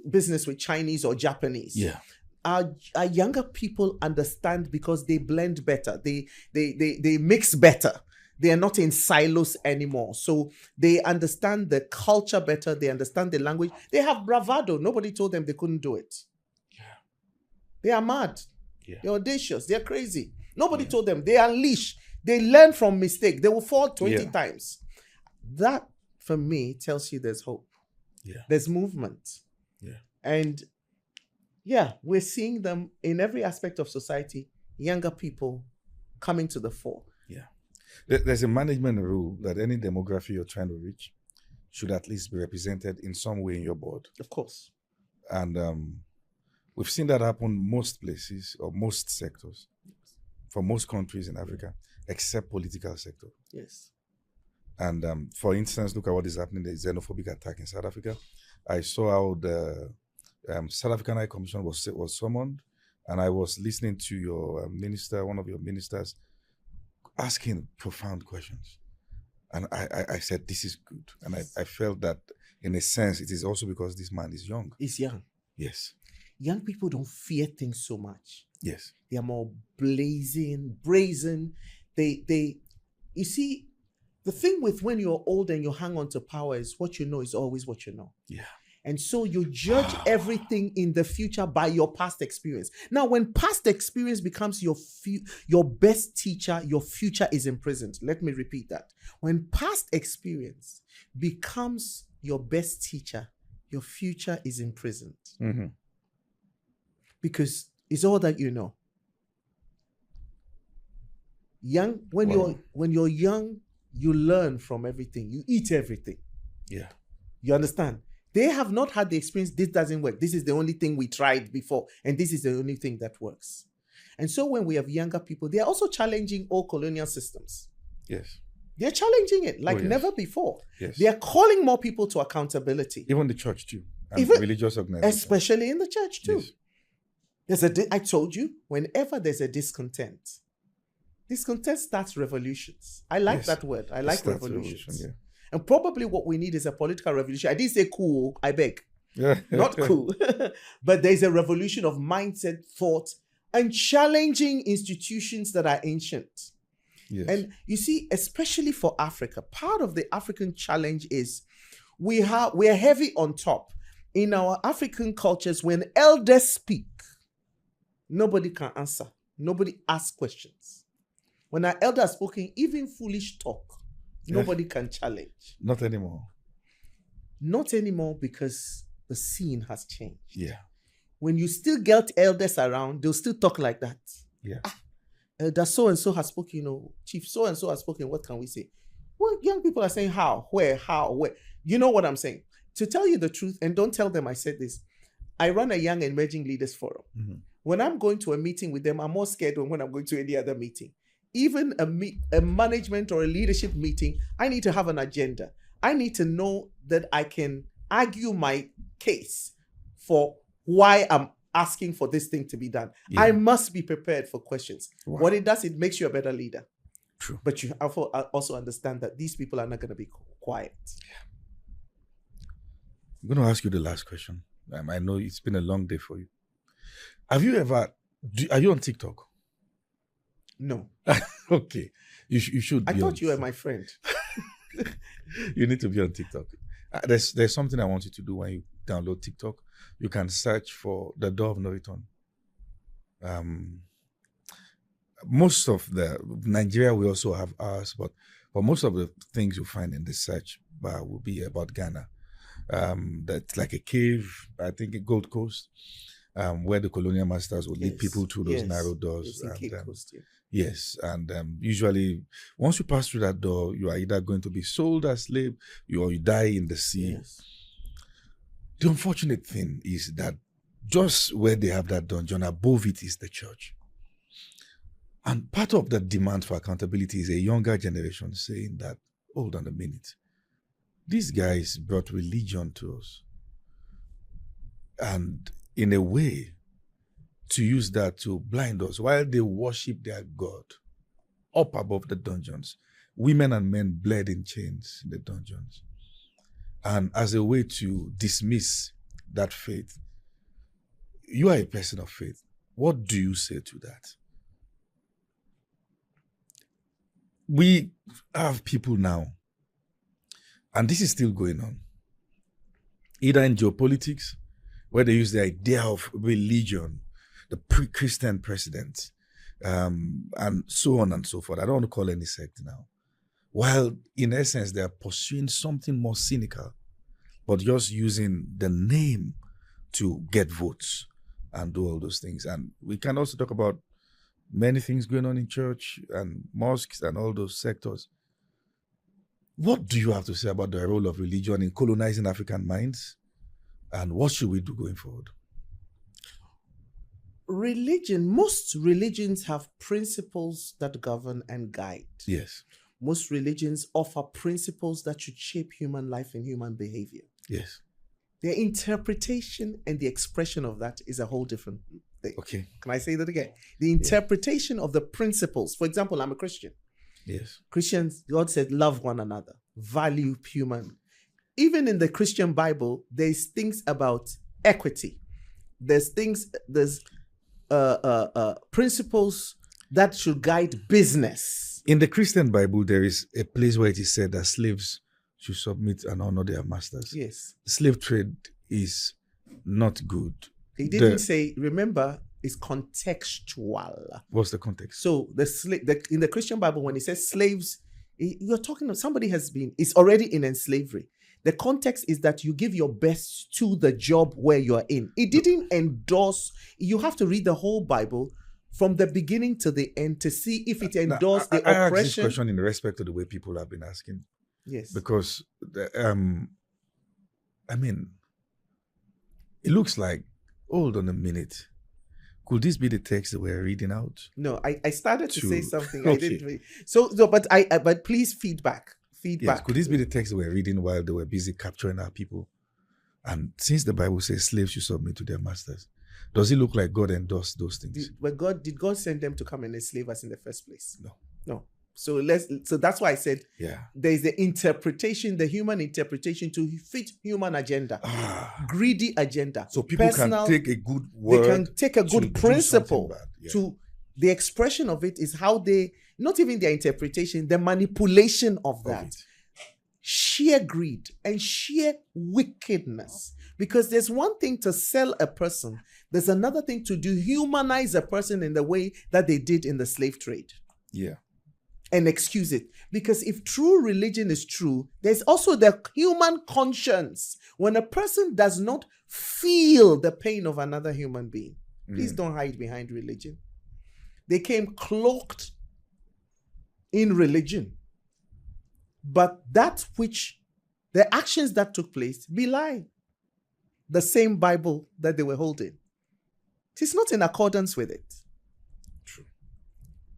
business with Chinese or Japanese. Yeah. Our younger people understand because they blend better. They mix better. They are not in silos anymore. So they understand the culture better. They understand the language. They have bravado. Nobody told them they couldn't do it. Yeah. They are mad. Yeah. They're audacious. They're crazy. Nobody told them. They unleash. They learn from mistake. They will fall 20 times. That, for me, tells you there's hope. Yeah. There's movement. Yeah. And we're seeing them in every aspect of society, younger people coming to the fore. Yeah. There's a management rule that any demography you're trying to reach should at least be represented in some way in your board. Of course. And we've seen that happen most places or most sectors for most countries in Africa, except political sector. Yes. And for instance, look at what is happening, the xenophobic attack in South Africa. I saw how the South African High Commission was summoned, and I was listening to your minister, one of your ministers, asking profound questions. And I said, this is good. And I felt that, in a sense, it is also because this man is young. He's young. Yes. Young people don't fear things so much. Yes. They are more brazen. You see, the thing with when you're old and you hang on to power is what you know is always what you know. Yeah. And so you judge everything in the future by your past experience. Now, when past experience becomes your best teacher, your future is imprisoned. Let me repeat that. When past experience becomes your best teacher, your future is imprisoned. Mm-hmm. Because it's all that you know. When you're young, you learn from everything. You eat everything. Yeah. You understand? They have not had the experience, this doesn't work. This is the only thing we tried before, and this is the only thing that works. And so when we have younger people, they are also challenging all colonial systems. Yes. They're challenging it like never before. Yes. They are calling more people to accountability. Even the church too. And even religious organizations. Especially in the church too. Yes. I told you, whenever there's a discontent starts revolutions. I like that word. I like revolutions. And probably what we need is a political revolution. I didn't say cool, I beg. Not cool. But there's a revolution of mindset, thought, and challenging institutions that are ancient. Yes. And you see, especially for Africa, part of the African challenge is we are heavy on top. In our African cultures, when elders speak, nobody can answer. Nobody asks questions. When our elders are speaking, even foolish talk, nobody can challenge. Not anymore. Not anymore, because the scene has changed. Yeah. When you still get elders around, they'll still talk like that. Yeah. Elder so-and-so has spoken, Chief so-and-so has spoken, what can we say? Well, young people are saying how, where. You know what I'm saying? To tell you the truth, and don't tell them I said this, I run a young emerging leaders forum. Mm-hmm. When I'm going to a meeting with them, I'm more scared than when I'm going to any other meeting. even a management or a leadership meeting, I need to have an agenda. I need to know that I can argue my case for why I'm asking for this thing to be done. Yeah. I must be prepared for questions. Wow. What it does, it makes you a better leader. True. But you also understand that these people are not going to be quiet. I'm going to ask you the last question. I know it's been a long day for you. Have you ever... are you on TikTok? No. Okay. You should be. I thought you were my friend. You need to be on TikTok. There's something I want you to do when you download TikTok. You can search for the door of no return. Most of the Nigeria, we also have ours, but most of the things you find in the search bar will be about Ghana. That's like a cave, I think, in Gold Coast, where the colonial masters would lead people through those narrow doors. It's in Cape Coast, yeah. Yes, and usually once you pass through that door, you are either going to be sold as slave, or you die in the sea. Yes. The unfortunate thing is that just where they have that dungeon, above it is the church. And part of the demand for accountability is a younger generation saying that, hold on a minute, these guys brought religion to us. And in a way, to use that to blind us while they worship their God up above the dungeons. Women and men bled in chains in the dungeons. And as a way to dismiss that faith, you are a person of faith. What do you say to that? We have people now, and this is still going on, either in geopolitics, where they use the idea of religion, the pre-Christian president, and so on and so forth. I don't want to call any sect now. While in essence, they are pursuing something more cynical, but just using the name to get votes and do all those things. And we can also talk about many things going on in church and mosques and all those sectors. What do you have to say about the role of religion in colonizing African minds? And what should we do going forward? Most religions have principles that govern and guide. Yes. Most religions offer principles that should shape human life and human behavior. Yes. Their interpretation and the expression of that is a whole different thing. Okay. Can I say that again? The interpretation of the principles. For example, I'm a Christian. Yes. Christians, God said, love one another, value human. Even in the Christian Bible, there's things about equity. There's principles that should guide business. In the Christian Bible, there is a place where it is said that slaves should submit and honor their masters. Yes. Slave trade is not good. He didn't say, remember, it's contextual. What's the context? So in the Christian Bible, when it says slaves, you're talking about somebody is already in slavery. The context is that you give your best to the job where you're in. It didn't endorse. You have to read the whole Bible from the beginning to the end to see if it endorsed the oppression. I ask this question in respect to the way people have been asking. Yes. Because, it looks like, hold on a minute. Could this be the text that we're reading out? No, I started to say something. Okay. I didn't read. But please feedback. Yes. Could this be the text that we're reading while they were busy capturing our people? And since the Bible says slaves should submit to their masters, does it look like God endorsed those things? Did God send them to come and enslave us in the first place? No. So that's why I said there's the interpretation, the human interpretation to fit human agenda, greedy agenda. So people can take a good word. They can take a good principle to the expression of it is how they, not even their interpretation, the manipulation of that. Sheer greed and sheer wickedness. Because there's one thing to sell a person. There's another thing to dehumanize a person in the way that they did in the slave trade. Yeah. And excuse it. Because if true religion is true, there's also the human conscience. When a person does not feel the pain of another human being, please don't hide behind religion. They came cloaked in religion. But the actions that took place belie the same Bible that they were holding. It is not in accordance with it. True.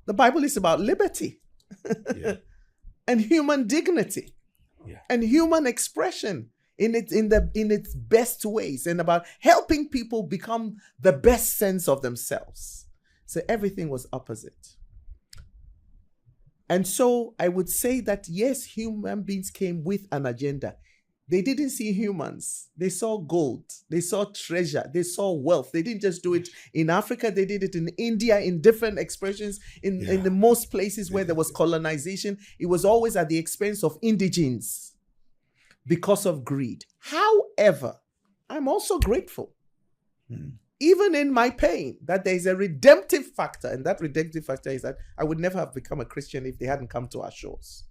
The Bible is about liberty Yeah. and human dignity Yeah. and human expression in its best ways, and about helping people become the best sense of themselves. So everything was opposite. And so I would say that yes, human beings came with an agenda. They didn't see humans. They saw gold. They saw treasure. They saw wealth. They didn't just do it in Africa. They did it in India in different expressions. In the most places where there was colonization, it was always at the expense of indigenes because of greed. However, I'm also grateful, even in my pain, that there is a redemptive factor. And that redemptive factor is that I would never have become a Christian if they hadn't come to our shores.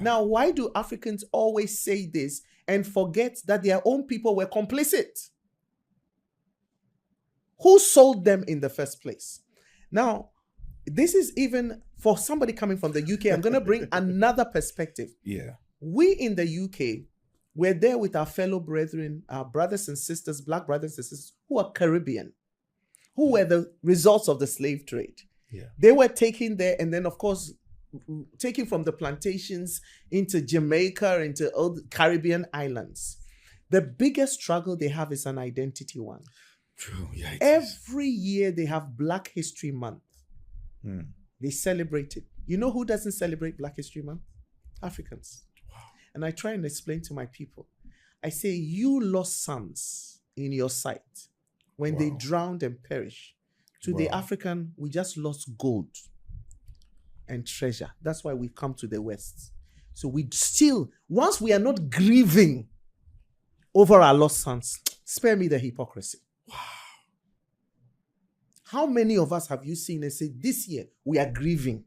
Now, why do Africans always say this and forget that their own people were complicit? Who sold them in the first place? Now, this is even for somebody coming from the UK. I'm going to bring another perspective. Yeah. We in the UK, we're there with our fellow brethren, our brothers and sisters, black brothers and sisters, who are Caribbean, who were the results of the slave trade. Yeah. They were taken there, and then, of course, taken from the plantations into Jamaica, into all the Caribbean islands. The biggest struggle they have is an identity one. True. Yeah. Every year they have Black History Month. They celebrate it. You know who doesn't celebrate Black History Month? Africans. Wow. And I try and explain to my people. I say, you lost sons in your sight when they drowned and perished. To the African, we just lost gold and treasure. That's why we've come to the West. So we still, once we are not grieving over our lost sons, spare me the hypocrisy. Wow. How many of us have you seen and said, this year we are grieving?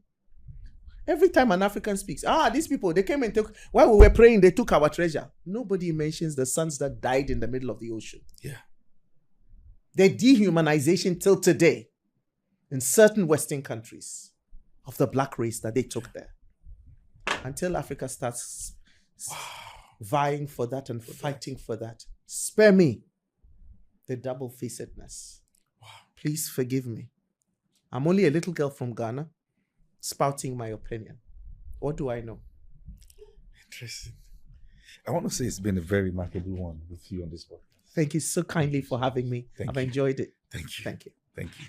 Every time an African speaks, these people, they came and took, while we were praying, they took our treasure. Nobody mentions the sons that died in the middle of the ocean. Yeah. The dehumanization till today in certain Western countries of the black race that they took there. Until Africa starts vying for that and fighting for that. Spare me the double-facedness. Wow. Please forgive me. I'm only a little girl from Ghana spouting my opinion. What do I know? Interesting. I want to say it's been a very remarkable one with you on this podcast. Thank you so kindly for having me. I've enjoyed it. Thank you. Thank you. Thank you.